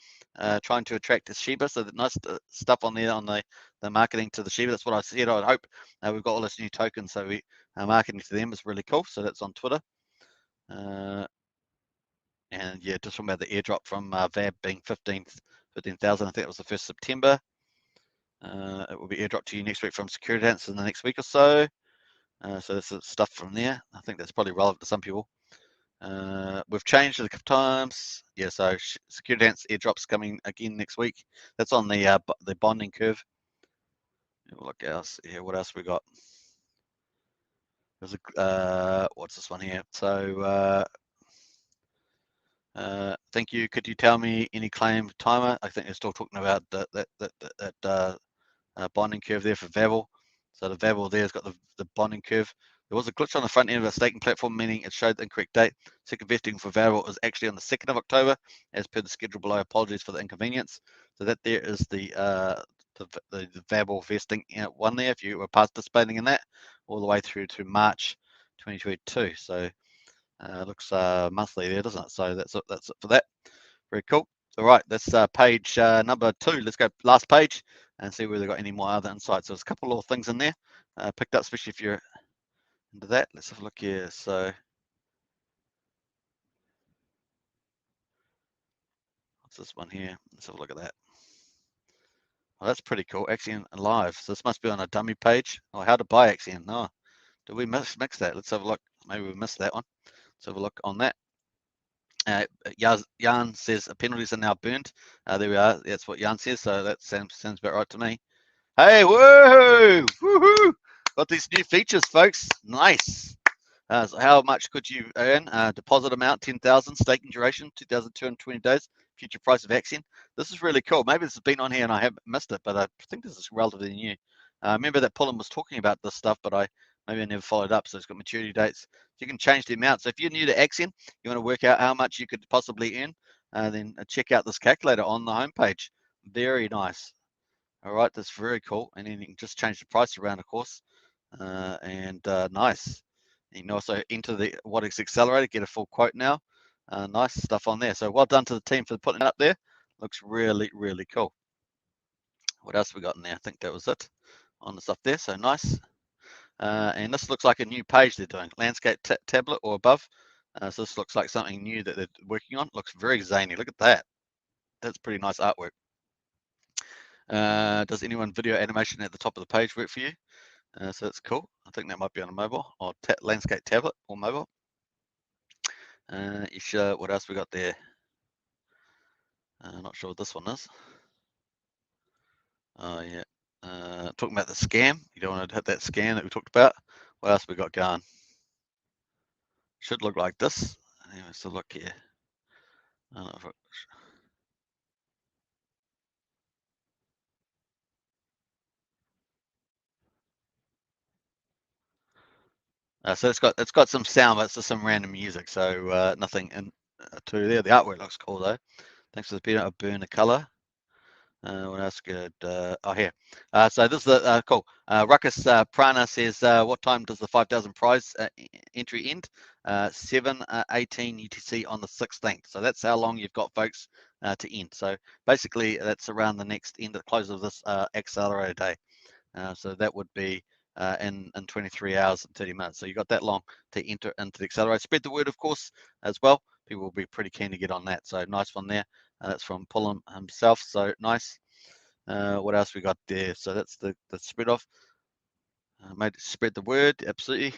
trying to attract the Shiba. So the nice stuff on there on the marketing to the Shiba. That's what I said. I hope we've got all this new tokens, so we marketing to them is really cool. So that's on Twitter. And yeah, just talking about the airdrop from VAB being 15,000. I think it was the 1st September. It will be airdropped to you next week from Security Dance in the next week or so. So that's stuff from there. I think that's probably relevant to some people. We've changed it a couple times. Yeah, so Security Dance airdrops coming again next week. That's on the bonding curve. Look else here. What else we got? There's a what's this one here? So thank you. Could you tell me any claim timer? I think they're still talking about that bonding curve there for Vabble. So the Vabble there has got the bonding curve. There was a glitch on the front end of our staking platform, meaning it showed the incorrect date. Second vesting for Vabble is actually on the 2nd of October, as per the schedule below. Apologies for the inconvenience. So that there is the Vabble vesting one there, if you were participating in that, all the way through to March 2022. So looks monthly there, doesn't it? So that's it for that. Very cool. All right, that's page number 2. Let's go last page and see whether they've got any more other insights. So there's a couple of things in there picked up, especially if you're into that. Let's have a look here. So what's this one here? Let's have a look at that. Well, that's pretty cool. Axion Live. So this must be on a dummy page. Oh, how to buy Axion. No, did we mix that? Let's have a look. Maybe we missed that one. Let's have a look on that. Jan says penalties are now burned. There we are. That's what Jan says. So that sounds about right to me. Hey, woohoo! Woohoo! Got these new features, folks. Nice. So how much could you earn? Deposit amount 10,000, staking duration 2,220 days, future price of Axion. This is really cool. Maybe this has been on here and I haven't missed it, but I think this is relatively new. Remember that Pullen was talking about this stuff, but maybe I never followed up. So it's got maturity dates. So you can change the amount. So if you're new to Axion, you want to work out how much you could possibly earn, then check out this calculator on the homepage. Very nice. All right, that's very cool. And then you can just change the price around, of course. Nice. You can also enter the USDC accelerator, get a full quote now. Nice stuff on there. So well done to the team for putting it up there. Looks really, really cool. What else we got in there? I think that was it on the stuff there. So nice. And this looks like a new page they're doing. Landscape tablet or above. So this looks like something new that they're working on. Looks very zany. Look at that. That's pretty nice artwork. Does anyone video animation at the top of the page work for you? So that's cool. I think that might be on a mobile or landscape tablet or mobile. You sure? What else we got there? Not sure what this one is. Oh yeah. Talking about the scam. You don't want to hit that scam that we talked about. What else we got going? Should look like this. Anyway, so look here. I don't know if so it's got some sound, but it's just some random music. So nothing in to there. The artwork looks cool though. Thanks for the being able to burn the color. What else good? Oh, here. So this is the cool. Ruckus Prana says, what time does the 5,000 prize entry end? 7:18 UTC on the 16th. So that's how long you've got, folks, to end. So basically, that's around the next end, the close of this accelerator day. So that would be in 23 hours and 30 minutes. So you got that long to enter into the accelerator. Spread the word, of course, as well. People will be pretty keen to get on that. So nice one there. That's from Pullen himself. So nice. What else we got there? So that's the spread off. Made it spread the word. Absolutely.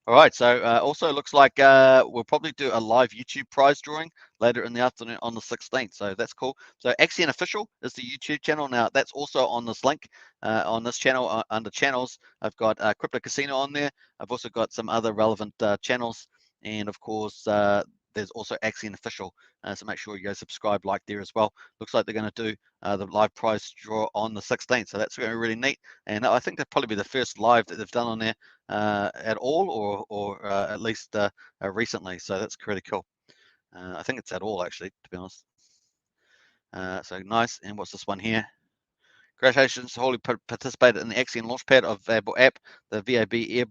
All right, so also looks like we'll probably do a live YouTube prize drawing later in the afternoon on the 16th. So that's cool. So Axion Official is the YouTube channel. Now that's also on this link on this channel under channels. I've got Crypto Casino on there. I've also got some other relevant channels, and of course there's also Axion Official. So make sure you go subscribe, like there as well. Looks like they're going to do the live prize draw on the 16th. So that's going to be really neat. And I think that'll probably be the first live that they've done on there at all, or at least recently. So that's pretty cool. I think it's at all, actually, to be honest. So nice. And what's this one here? Congratulations to all who participated in the Axion Launchpad of Available app. The VAB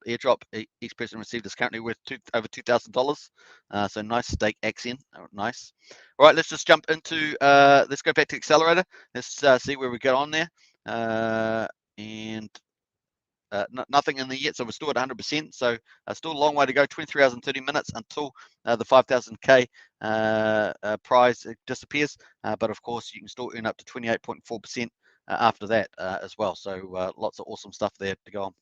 airdrop. Each person received is currently worth over $2,000. So nice stake, Axion. Nice. All right, let's just jump into. Let's go back to Accelerator. Let's see where we get on there. And nothing in there yet, so we're still at 100%. So still a long way to go. 23 hours and 30 minutes until the 5,000K prize disappears. But of course, you can still earn up to 28.4% after that as well. So lots of awesome stuff there to go on.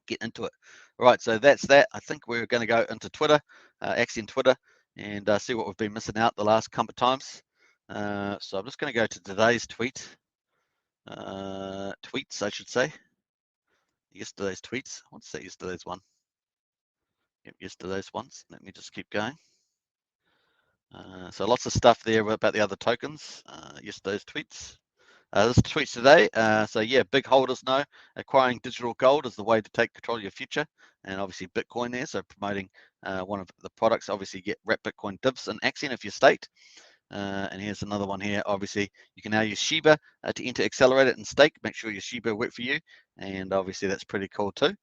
Get into it. All right, so that's that. I think we're going to go into Twitter, Axion Twitter, and see what we've been missing out the last couple of times. So I'm just going to go to today's tweets, I should say. Yesterday's tweets. I want to say yesterday's one. Yep, yesterday's ones. Let me just keep going. So lots of stuff there about the other tokens. Yesterday's tweets. This tweets today. So yeah, big holders know acquiring digital gold is the way to take control of your future, and obviously Bitcoin there. So promoting one of the products. Obviously, get wrap Bitcoin divs and Axion if you're staked. And here's another one here. Obviously, you can now use Shiba to enter Accelerator and stake. Make sure your Shiba work for you, and obviously that's pretty cool too.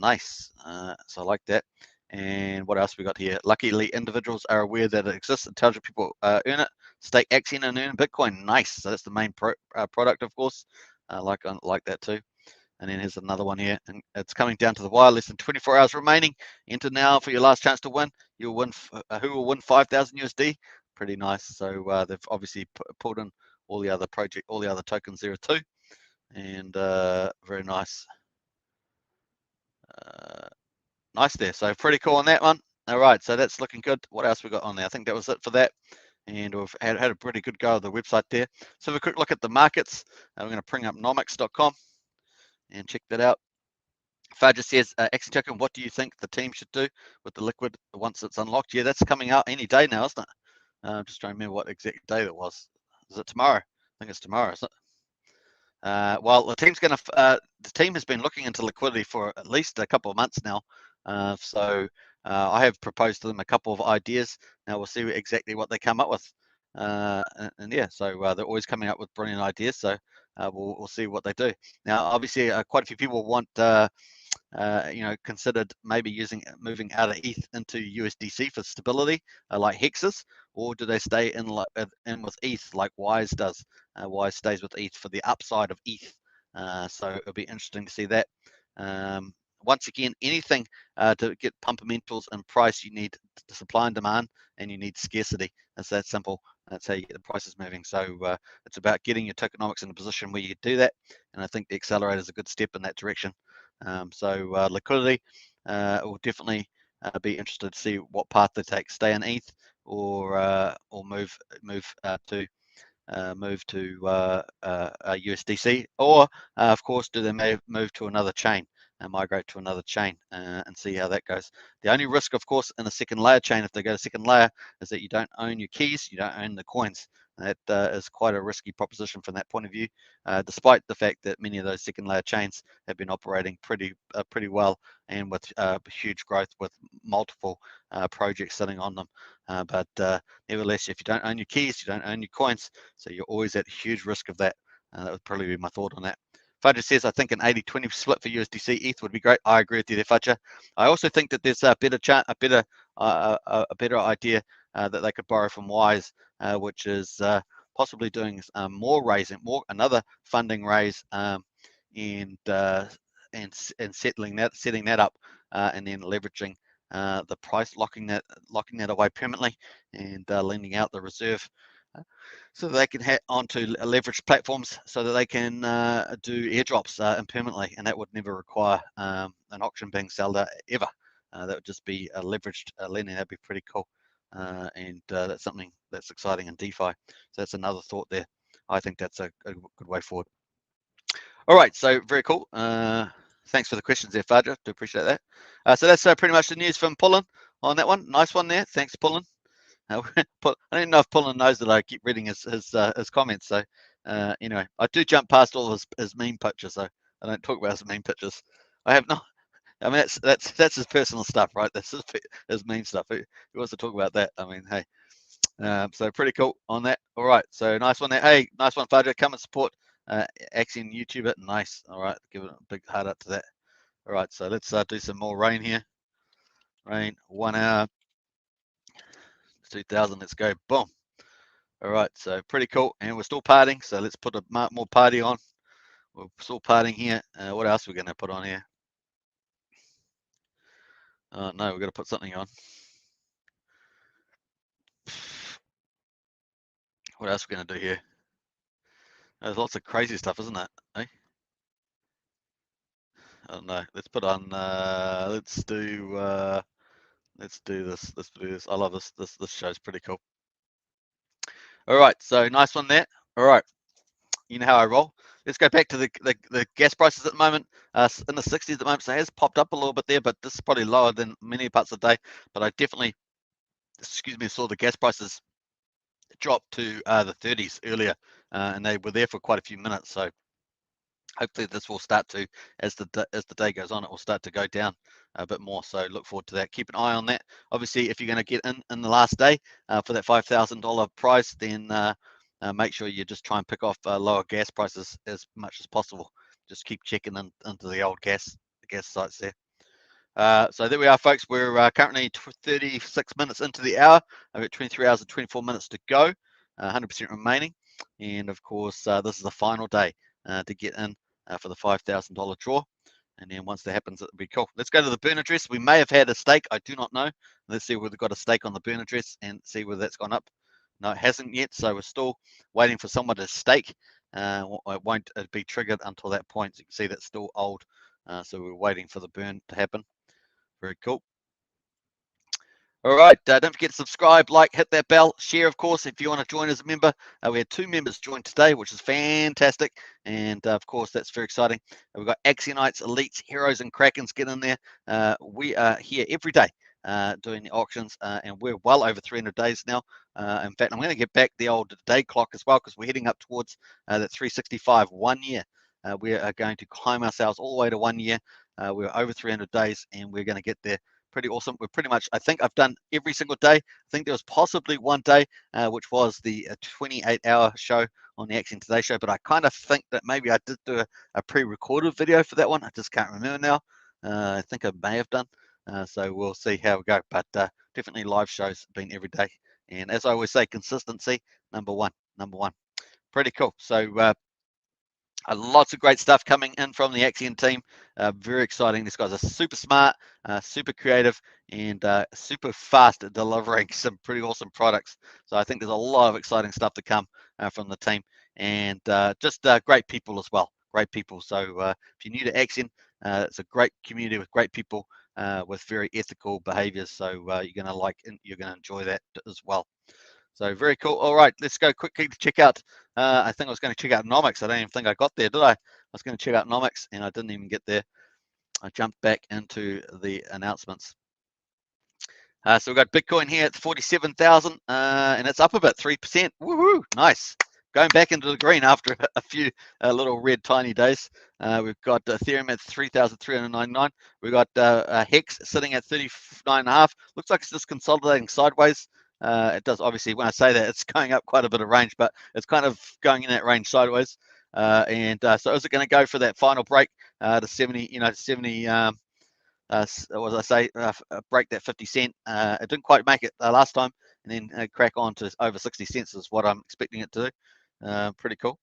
Nice. So I like that. And what else we got here? Luckily, individuals are aware that it exists. Intelligent people earn it. Stake Axion and earn Bitcoin. Nice. So that's the main product, of course. I like that too. And then here's another one here, and it's coming down to the wire. Less than 24 hours remaining. Enter now for your last chance to win. You'll win. Who will win 5,000 USD? Pretty nice. So they've obviously pulled in all the other tokens there too, and very nice. Nice there. So pretty cool on that one. All right, so that's looking good. What else we got on there? I think that was it for that. And we've had a pretty good go of the website there. So have a quick look at the markets. We're going to bring up nomics.com and check that out. Faja says, Axion Token, what do you think the team should do with the liquid once it's unlocked? Yeah, that's coming out any day now, isn't it? I'm just trying to remember what exact day that was. Is it tomorrow? I think it's tomorrow, isn't it? Well, the team has been looking into liquidity for at least a couple of months now. So I have proposed to them a couple of ideas. Now we'll see exactly what they come up with. And yeah, so they're always coming up with brilliant ideas. So we'll see what they do. Now, obviously, quite a few people want considered maybe moving out of ETH into USDC for stability, like Hexes, or do they stay in with ETH like Wise does? Wise stays with ETH for the upside of ETH. So it'll be interesting to see that. Once again, anything to get fundamentals and price, you need supply and demand, and you need scarcity. It's that simple. That's how you get the prices moving. So it's about getting your tokenomics in a position where you do that, and I think the accelerator is a good step in that direction. So liquidity will definitely be interested to see what path they take. Stay in ETH or move to USDC, or of course, do they move to another chain and migrate to another chain and see how that goes. The only risk, of course, in a second layer chain, if they go to second layer, is that you don't own your keys, you don't own the coins. That is quite a risky proposition from that point of view, despite the fact that many of those second layer chains have been operating pretty well and with huge growth with multiple projects sitting on them. But nevertheless, if you don't own your keys, you don't own your coins, so you're always at huge risk of that. That would probably be my thought on that. Fudger says, I think an 80-20 split for USDC ETH would be great. I agree with you there, Fudger. I also think that there's a better idea that they could borrow from Wise, which is possibly doing another funding raise, and setting that up, and then leveraging the price, locking that away permanently, and lending out the reserve, so that they can head onto leveraged platforms, so that they can do airdrops impermanently, and that would never require an auction being sold out ever. That would just be a leveraged lending. That'd be pretty cool, and that's something that's exciting in DeFi. So that's another thought there. I think that's a good way forward. All right, so very cool. Thanks for the questions there, Fadra. Do appreciate that. So that's pretty much the news from Pullen on that one. Nice one there. Thanks, Pullen. I don't know if Pullen knows that I keep reading his comments. So anyway, I do jump past all his meme pictures, so I don't talk about his meme pictures. I have not. I mean, that's his personal stuff, right? That's his meme stuff. Who wants to talk about that? I mean, hey. So pretty cool on that. All right, so nice one there. Hey, nice one, Fadra. Come and support Axion YouTuber. Nice. All right, give it a big heart up to that. All right, so let's do some more rain here. Rain, 1 hour, 2,000. Let's go. Boom. All right, so pretty cool, and we're still partying. So let's put a more party on. We're still partying here. What else are we going to put on here? No, we've got to put something on. What else are we going to do here? There's lots of crazy stuff, isn't it? Eh? I don't know. Let's put on. Let's do this. Let's do this. I love this. This show's pretty cool. All right, so nice one there. All right, you know how I roll. Let's go back to the gas prices at the moment. In the 60s at the moment, so it has popped up a little bit there, but this is probably lower than many parts of the day. But I definitely, saw the gas prices drop to the 30s earlier, and they were there for quite a few minutes. So hopefully this will start to, as the day goes on, it will start to go down a bit more. So look forward to that. Keep an eye on that. Obviously, if you're going to get in the last day for that $5,000 price, then make sure you just try and pick off lower gas prices as much as possible. Just keep checking into the old gas sites there. So there we are, folks. We're currently 36 minutes into the hour. I've got 23 hours and 24 minutes to go, 100% remaining. And of course, this is the final day to get in for the $5,000 draw. And then once that happens, it'll be cool. Let's go to the burn address. We may have had a stake. I do not know. Let's see whether we've got a stake on the burn address and see whether that's gone up. No, it hasn't yet. So we're still waiting for someone to stake. It won't be triggered until that point. So you can see that's still old. So we're waiting for the burn to happen. Very cool. All right, don't forget to subscribe, like, hit that bell, share, of course, if you want to join as a member. We had 2 members join today, which is fantastic, and of course, that's very exciting. We've got Axionites, Elites, Heroes, and Krakens. Get in there. We are here every day doing the auctions, and we're well over 300 days now. In fact, I'm going to get back the old day clock as well, because we're heading up towards that 365 1 year. We are going to climb ourselves all the way to 1 year. We're over 300 days, and we're going to get there. Pretty awesome. We're pretty much, I think I've done every single day. I think there was possibly one day, which was the 28-hour show on the Axion Today show, but I kind of think that maybe I did do a pre-recorded video for that one. I just can't remember now. I think I may have done. So we'll see how we go, but definitely live shows been every day. And as I always say, consistency, number one. Pretty cool. So lots of great stuff coming in from the Axion team. Very exciting. These guys are super smart, super creative, and super fast at delivering some pretty awesome products. So I think there's a lot of exciting stuff to come from the team, and just great people as well. Great people. So if you're new to Axion, it's a great community with great people with very ethical behaviors. So you're going to enjoy that as well. So very cool. All right, let's go quickly to check out. I think I was going to check out Nomics. I don't even think I got there, did I? I was going to check out Nomics, and I didn't even get there. I jumped back into the announcements. So we've got Bitcoin here at 47,000, and it's up about 3%. Woohoo! Nice. Going back into the green after a few little red tiny days. We've got Ethereum at 3,399. We've got Hex sitting at 39.5. Looks like it's just consolidating sideways. It does, obviously, when I say that, it's going up quite a bit of range, but it's kind of going in that range sideways. So is it going to go for that final break to 70, 70, what was I say, break that 50 cent. It didn't quite make it last time, and then crack on to over 60 cents is what I'm expecting it to do. Pretty cool.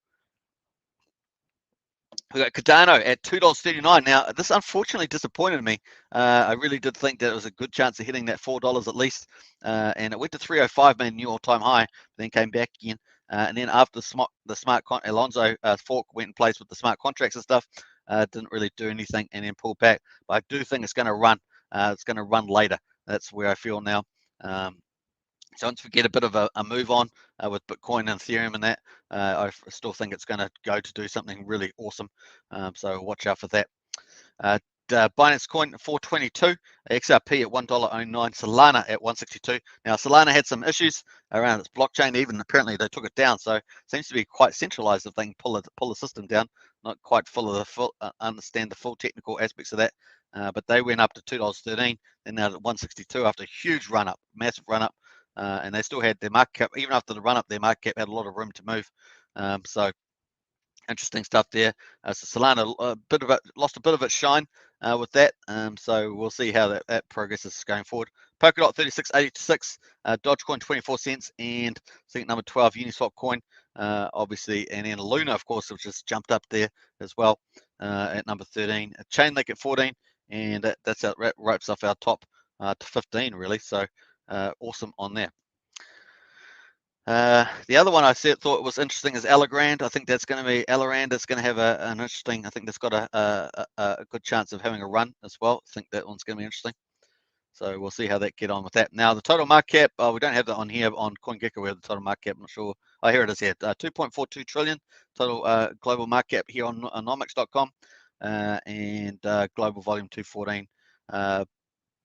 We got Cardano at $2.39. Now, this unfortunately disappointed me. I really did think that it was a good chance of hitting that $4 at least, and it went to 305, made a new all-time high, then came back again. And then after Alonzo fork went in place with the smart contracts and stuff, didn't really do anything, and then pulled back. But I do think it's going to run. It's going to run later. That's where I feel now. So once we get a bit of a move on with Bitcoin and Ethereum and that, I still think it's going to go to do something really awesome. So watch out for that. Binance Coin 422, XRP at $1.09, Solana at 162. Now Solana had some issues around its blockchain. Even apparently they took it down, so it seems to be quite centralized if they can pull the system down. Not quite understand the full technical aspects of that, but they went up to $2.13, then now at 162 after a huge run up, massive run up. And they still had their market cap, even after the run up, their market cap had a lot of room to move. So interesting stuff there. So Solana lost a bit of its shine with that. So we'll see how that progresses going forward. Polkadot 36.86, Dogecoin 24 cents, and I think number 12 Uniswap coin, obviously, and then Luna, of course, which just jumped up there as well at number 13. Chainlink at 14, and that wraps off our top to 15 really. So awesome on there. The other one I thought was interesting is Ellerand. I think that's going to be Ellerand. It's going to have an interesting. I think that's got a good chance of having a run as well. I think that one's going to be interesting. So we'll see how that get on with that. Now the total market cap. We don't have that on here on CoinGecko. We have the total market cap. I'm not sure. Oh, here it is. Here 2.42 trillion total global market cap here on nomics.com, and global volume 214.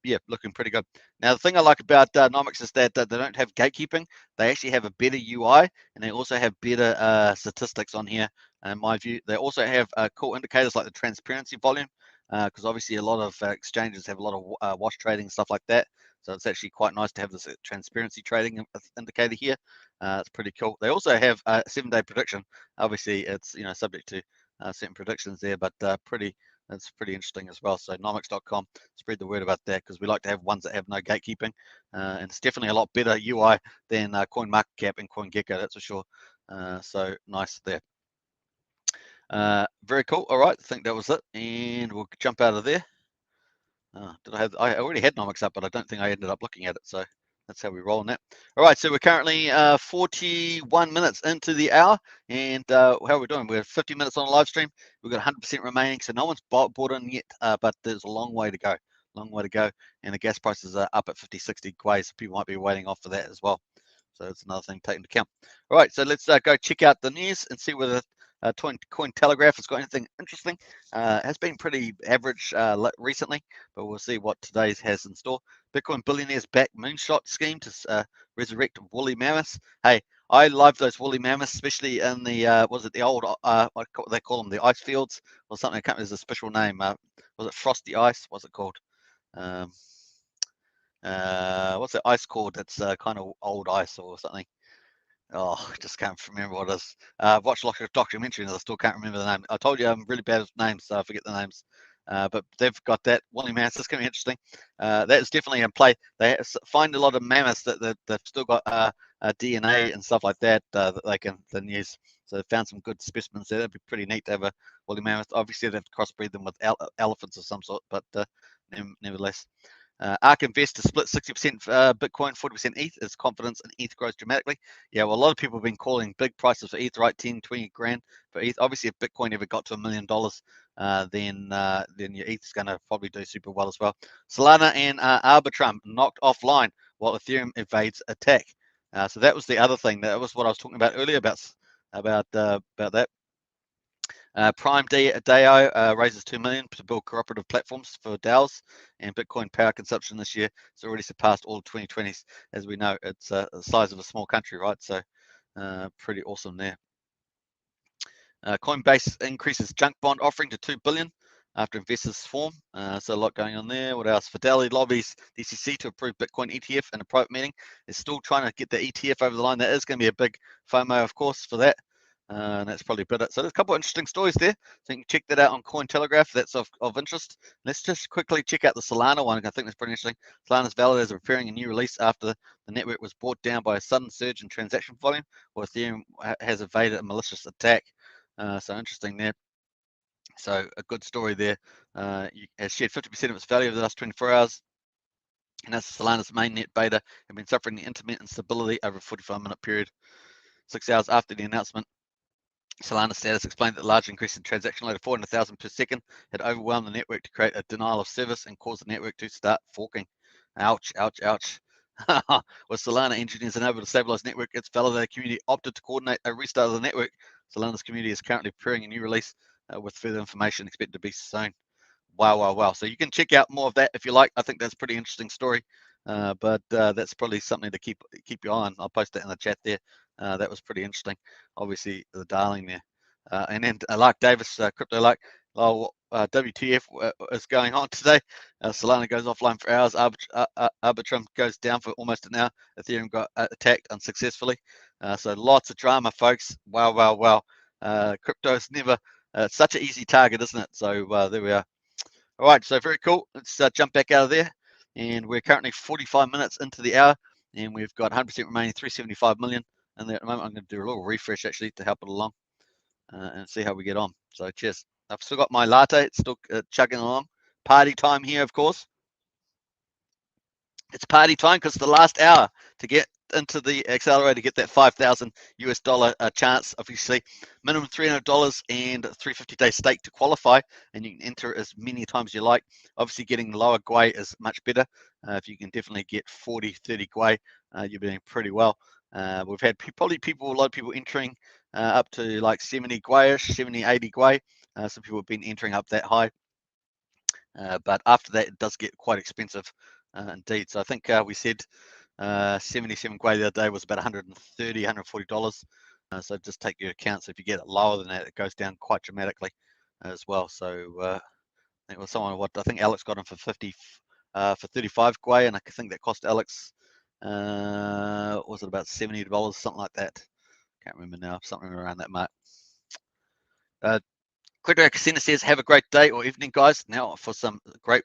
Yeah, looking pretty good. Now, the thing I like about Nomics is that they don't have gatekeeping. They actually have a better UI, and they also have better statistics on here, in my view. They also have cool indicators like the transparency volume, because obviously a lot of exchanges have a lot of wash trading and stuff like that. So it's actually quite nice to have this transparency trading indicator here. It's pretty cool. They also have a 7-day prediction. Obviously, it's subject to certain predictions there, but that's pretty interesting as well. So nomics.com, spread the word about that, because we like to have ones that have no gatekeeping. And it's definitely a lot better UI than CoinMarketCap and CoinGecko, that's for sure. So nice there. Very cool. All right, I think that was it. And we'll jump out of there. I already had Nomics up, but I don't think I ended up looking at it. So that's how we roll on that. All right, so we're currently 41 minutes into the hour, and how are we doing? We're 50 minutes on a live stream. We've got 100% remaining, so no one's bought in yet, but there's a long way to go. And the gas prices are up at 50, 60 quay, so people might be waiting off for that as well. So that's another thing taken into account. All right, so let's go check out the news and see whether Cointelegraph has got anything interesting. Has been pretty average recently, but we'll see what today's has in store. Bitcoin billionaires back moonshot scheme to resurrect woolly mammoths. Hey, I love those woolly mammoths, especially in the was it the old what they call them, the ice fields or something. I can't remember. There's a special name. Was it frosty ice? What's it called? What's that ice called? That's kind of old ice or something. Oh, I just can't remember what it is. I've watched like a documentary and I still can't remember the name. I told you I'm really bad with names, so I forget the names. But they've got that woolly mammoths. That's going to be interesting. That is definitely in play. They find a lot of mammoths that they've still got DNA and stuff like that that they can use. So they found some good specimens there. That'd be pretty neat to have a woolly mammoth. Obviously, they've crossbreed them with elephants of some sort, but nevertheless. ARK Investor split 60% Bitcoin, 40% ETH as confidence in ETH grows dramatically. Yeah, well, a lot of people have been calling big prices for ETH, right? 10, 20 grand for ETH. Obviously, if Bitcoin ever got to $1 million, then your ETH is going to probably do super well as well. Solana and Arbitrum knocked offline while Ethereum evades attack. So that was the other thing. That was what I was talking about earlier about that. Prime DAO raises $2 million to build cooperative platforms for DAOs, and Bitcoin power consumption this year has already surpassed all 2020s. As we know, it's the size of a small country, right? So pretty awesome there. Coinbase increases junk bond offering to $2 billion after investors swarm. So a lot going on there. What else? Fidelity lobbies DCC to approve Bitcoin ETF in a private meeting. They're still trying to get the ETF over the line. That is going to be a big FOMO, of course, for that. And that's probably about it. So there's a couple of interesting stories there. So you can check that out on Cointelegraph. That's of interest. Let's just quickly check out the Solana one. I think that's pretty interesting. Solana's validators are preparing a new release after the network was brought down by a sudden surge in transaction volume, while Ethereum has evaded a malicious attack. So interesting there. So a good story there. Has shared 50% of its value over the last 24 hours. And as Solana's mainnet beta have been suffering the intermittent instability over a 45-minute period. 6 hours after the announcement, Solana status explained that the large increase in transaction load of 400,000 per second had overwhelmed the network to create a denial of service and caused the network to start forking. Ouch, ouch, ouch. With Solana engineers unable to stabilize the network, its validator community opted to coordinate a restart of the network. Solana's community is currently preparing a new release with further information expected to be soon. Wow. So you can check out more of that if you like. I think that's a pretty interesting story. But that's probably something to keep your eye on. I'll post that in the chat there. That was pretty interesting. Obviously, the darling there. And then like Davis, crypto like, WTF is going on today. Solana goes offline for hours. Arbitrum goes down for almost an hour. Ethereum got attacked unsuccessfully. So lots of drama, folks. Wow. Crypto is never such an easy target, isn't it? So there we are. All right, so very cool. Let's jump back out of there. And we're currently 45 minutes into the hour, and we've got 100% remaining, 375 million. And at the moment, I'm going to do a little refresh actually to help it along and see how we get on. So cheers. I've still got my latte. It's still chugging along. Party time here, of course. It's party time because the last hour to get into the accelerator, get that $5,000 chance. Obviously, minimum $300 and 350-day stake to qualify, and you can enter as many times as you like. Obviously, getting lower gwei is much better. If you can definitely get 40, 30 gwei, you're doing pretty well. We've had a lot of people entering up to like 70 gwei-ish, 70, 80 gwei. Some people have been entering up that high. But after that, it does get quite expensive indeed. So I think we said 77 gwei the other day was about $130, $140. So just take your account. So if you get it lower than that, it goes down quite dramatically as well. So I think was someone I think Alex got him for 35 gwei, and I think that cost Alex was it about $70, something like that. Can't remember now, something around that mark. Crypto Casino says, have a great day or evening, guys. Now for some great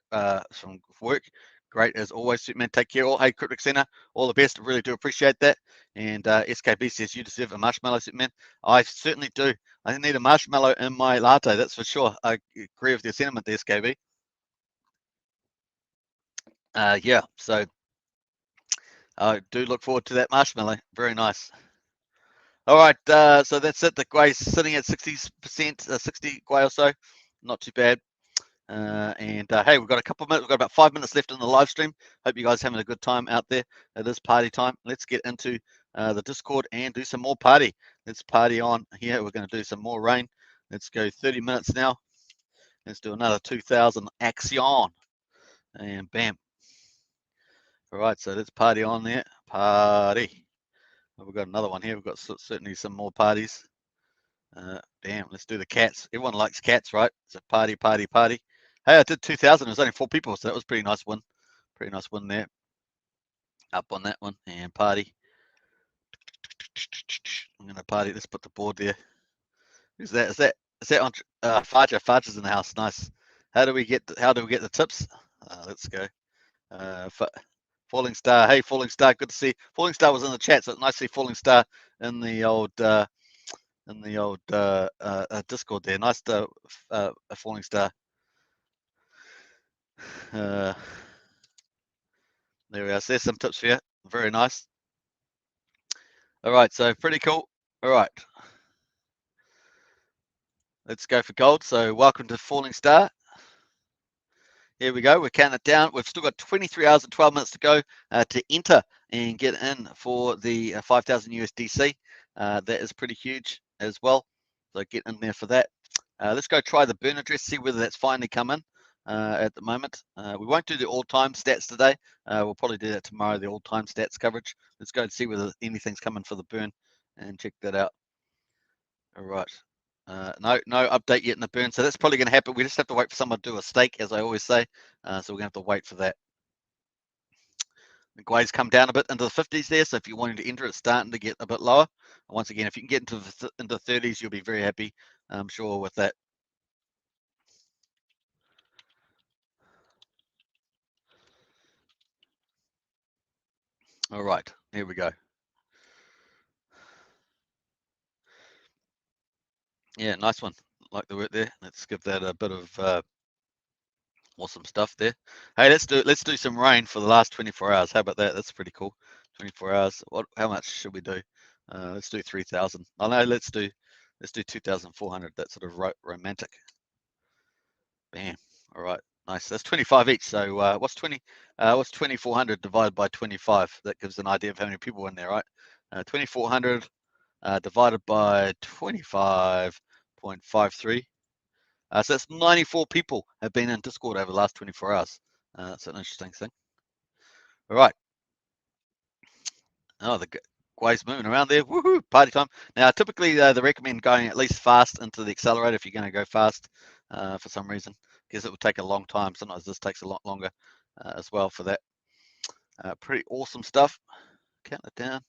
some work. Great as always, Superman. Take care all. Hey, Crypto Casino, all the best. Really do appreciate that. And SKB says, you deserve a marshmallow, Superman. I certainly do. I need a marshmallow in my latte, that's for sure. I agree with your sentiment there, SKB. Yeah, so I do look forward to that marshmallow. Very nice. All right, so that's it. The Gwei's sitting at 60%, 60 Gwei or so. Not too bad. Hey, we've got a couple of minutes. We've got about 5 minutes left in the live stream. Hope you guys are having a good time out there. It is party time. Let's get into the Discord and do some more party. Let's party on here. We're going to do some more rain. Let's go 30 minutes now. Let's do another 2,000 Axion. And bam. All right, so let's party on there. Party. We've got another one here. We've got certainly some more parties. Damn, let's do the cats. Everyone likes cats, right? It's a party, party, party. Hey, I did 2,000. It was only 4 people, so that was a pretty nice win. Pretty nice win there. Up on that one and party. I'm gonna party. Let's put the board there. Who's that? Is that on Farger? Farger's in the house. Nice. How do we get the tips? Let's go. Falling Star. Hey, Falling Star. Good to see. Falling Star was in the chat, so it's nice to see Falling Star in the old Discord there. Nice to Falling Star. There we are. So there's some tips for you. Very nice. All right, so pretty cool. All right. Let's go for gold. So welcome to Falling Star. Here we go. We're counting it down. We've still got 23 hours and 12 minutes to go to enter and get in for the 5,000 USDC. That is pretty huge as well. So get in there for that. Let's go try the burn address, see whether that's finally come in at the moment. We won't do the all-time stats today. We'll probably do that tomorrow, the all-time stats coverage. Let's go and see whether anything's coming for the burn and check that out. All right. No update yet in the burn, so that's probably going to happen. We just have to wait for someone to do a stake, as I always say. So we're going to have to wait for that. The Gwei's come down a bit into the 50s there, so if you're wanting to enter, it's starting to get a bit lower. And once again, if you can get into the 30s, you'll be very happy, I'm sure, with that. All right, here we go. Yeah, nice one. Like the work there. Let's give that a bit of awesome stuff there. Hey, let's do some rain for the last 24 hours. How about that? That's pretty cool. 24 hours. How much should we do? Let's do 3,000. Oh no, let's do 2,400. That's sort of romantic. Bam. All right. Nice. That's 25 each. So what's 2,400 divided by 25? That gives an idea of how many people in there, right? 2,400 divided by 25.53. So that's 94 people have been in Discord over the last 24 hours. That's an interesting thing. All right. Oh, the Gwei's moving around there. Woohoo! Party time. Now, typically they recommend going at least fast into the accelerator if you're going to go fast for some reason, because it will take a long time. Sometimes this takes a lot longer as well for that. Pretty awesome stuff. Count it down.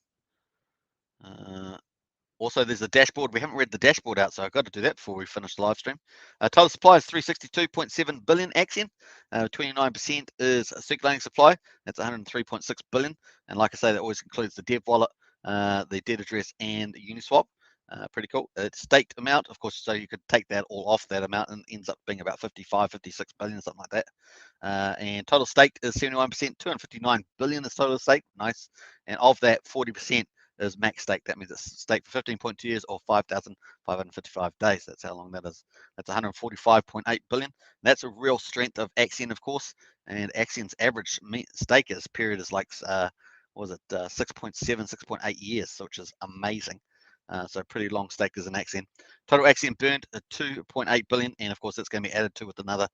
Also, there's a dashboard. We haven't read the dashboard out, so I've got to do that before we finish the live stream. Total supply is 362.7 billion Axion. 29% is circulating supply. That's 103.6 billion. And like I say, that always includes the dev wallet, the dead address, and the Uniswap. Pretty cool. It's staked amount, of course, so you could take that all off that amount and ends up being about 55, 56 billion, something like that. And total staked is 71%, 259 billion is total stake. Nice. And of that, 40% is max stake. That means it's staked for 15.2 years or 5,555 days. That's how long that is. That's 145.8 billion. That's a real strength of Axion, of course. And Axion's average stakers period is like, 6.7, 6.8 years, which is amazing. So pretty long stakers in Axion. Total Axion burned at 2.8 billion, and of course that's going to be added to with another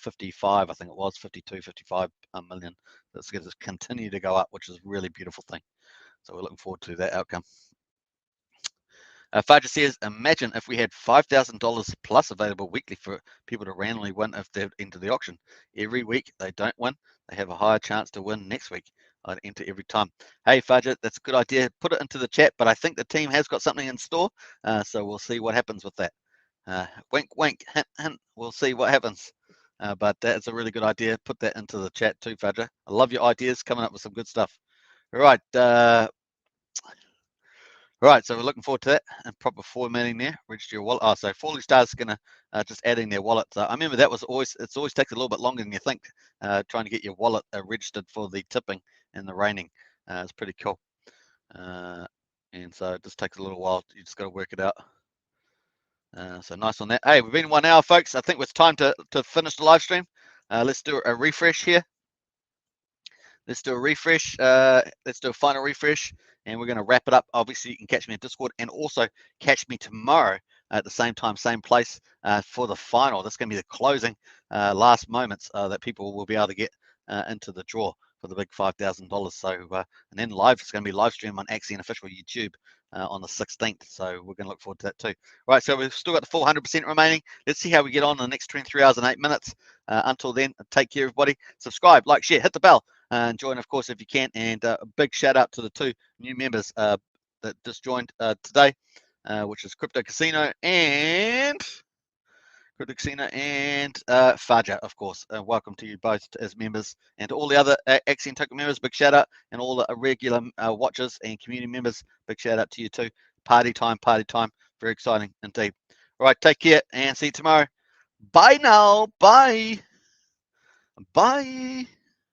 55, I think it was 52, 55 million. That's going to continue to go up, which is a really beautiful thing. So we're looking forward to that outcome. Faja says, imagine if we had $5,000 plus available weekly for people to randomly win if they're into the auction. Every week they don't win, they have a higher chance to win next week. I'd enter every time. Hey, Faja, that's a good idea. Put it into the chat, but I think the team has got something in store, so we'll see what happens with that. Wink, wink, hint, hint. We'll see what happens. But that's a really good idea. Put that into the chat too, Faja. I love your ideas, coming up with some good stuff. All right. Right, so we're looking forward to that and proper formatting there. Register your wallet. Oh, so Falling Star's gonna just adding their wallet. I remember that was always takes a little bit longer than you think, trying to get your wallet registered for the tipping and the raining. It's pretty cool. And so it just takes a little while. You just got to work it out. So nice on that. Hey, we've been 1 hour, folks. I think it's time to finish the live stream. Let's do a refresh here. Let's do a refresh. Let's do a final refresh, and we're going to wrap it up. Obviously, you can catch me in Discord, and also catch me tomorrow at the same time, same place for the final. That's going to be the closing last moments that people will be able to get into the draw for the big $5,000. So, and then live, it's going to be live stream on Axion official YouTube on the 16th. So we're going to look forward to that too. Right, so we've still got the full 100% remaining. Let's see how we get on in the next 23 hours and 8 minutes. Until then, take care, everybody. Subscribe, like, share, hit the bell, and join, of course, if you can. And a big shout out to the 2 new members that just joined today, which is Crypto Casino and Faja, of course. Welcome to you both as members, and to all the other Axion Token members, big shout out, and all the regular watchers and community members, big shout out to you too. Party time, very exciting indeed. All right, take care and see you tomorrow. Bye now. Bye.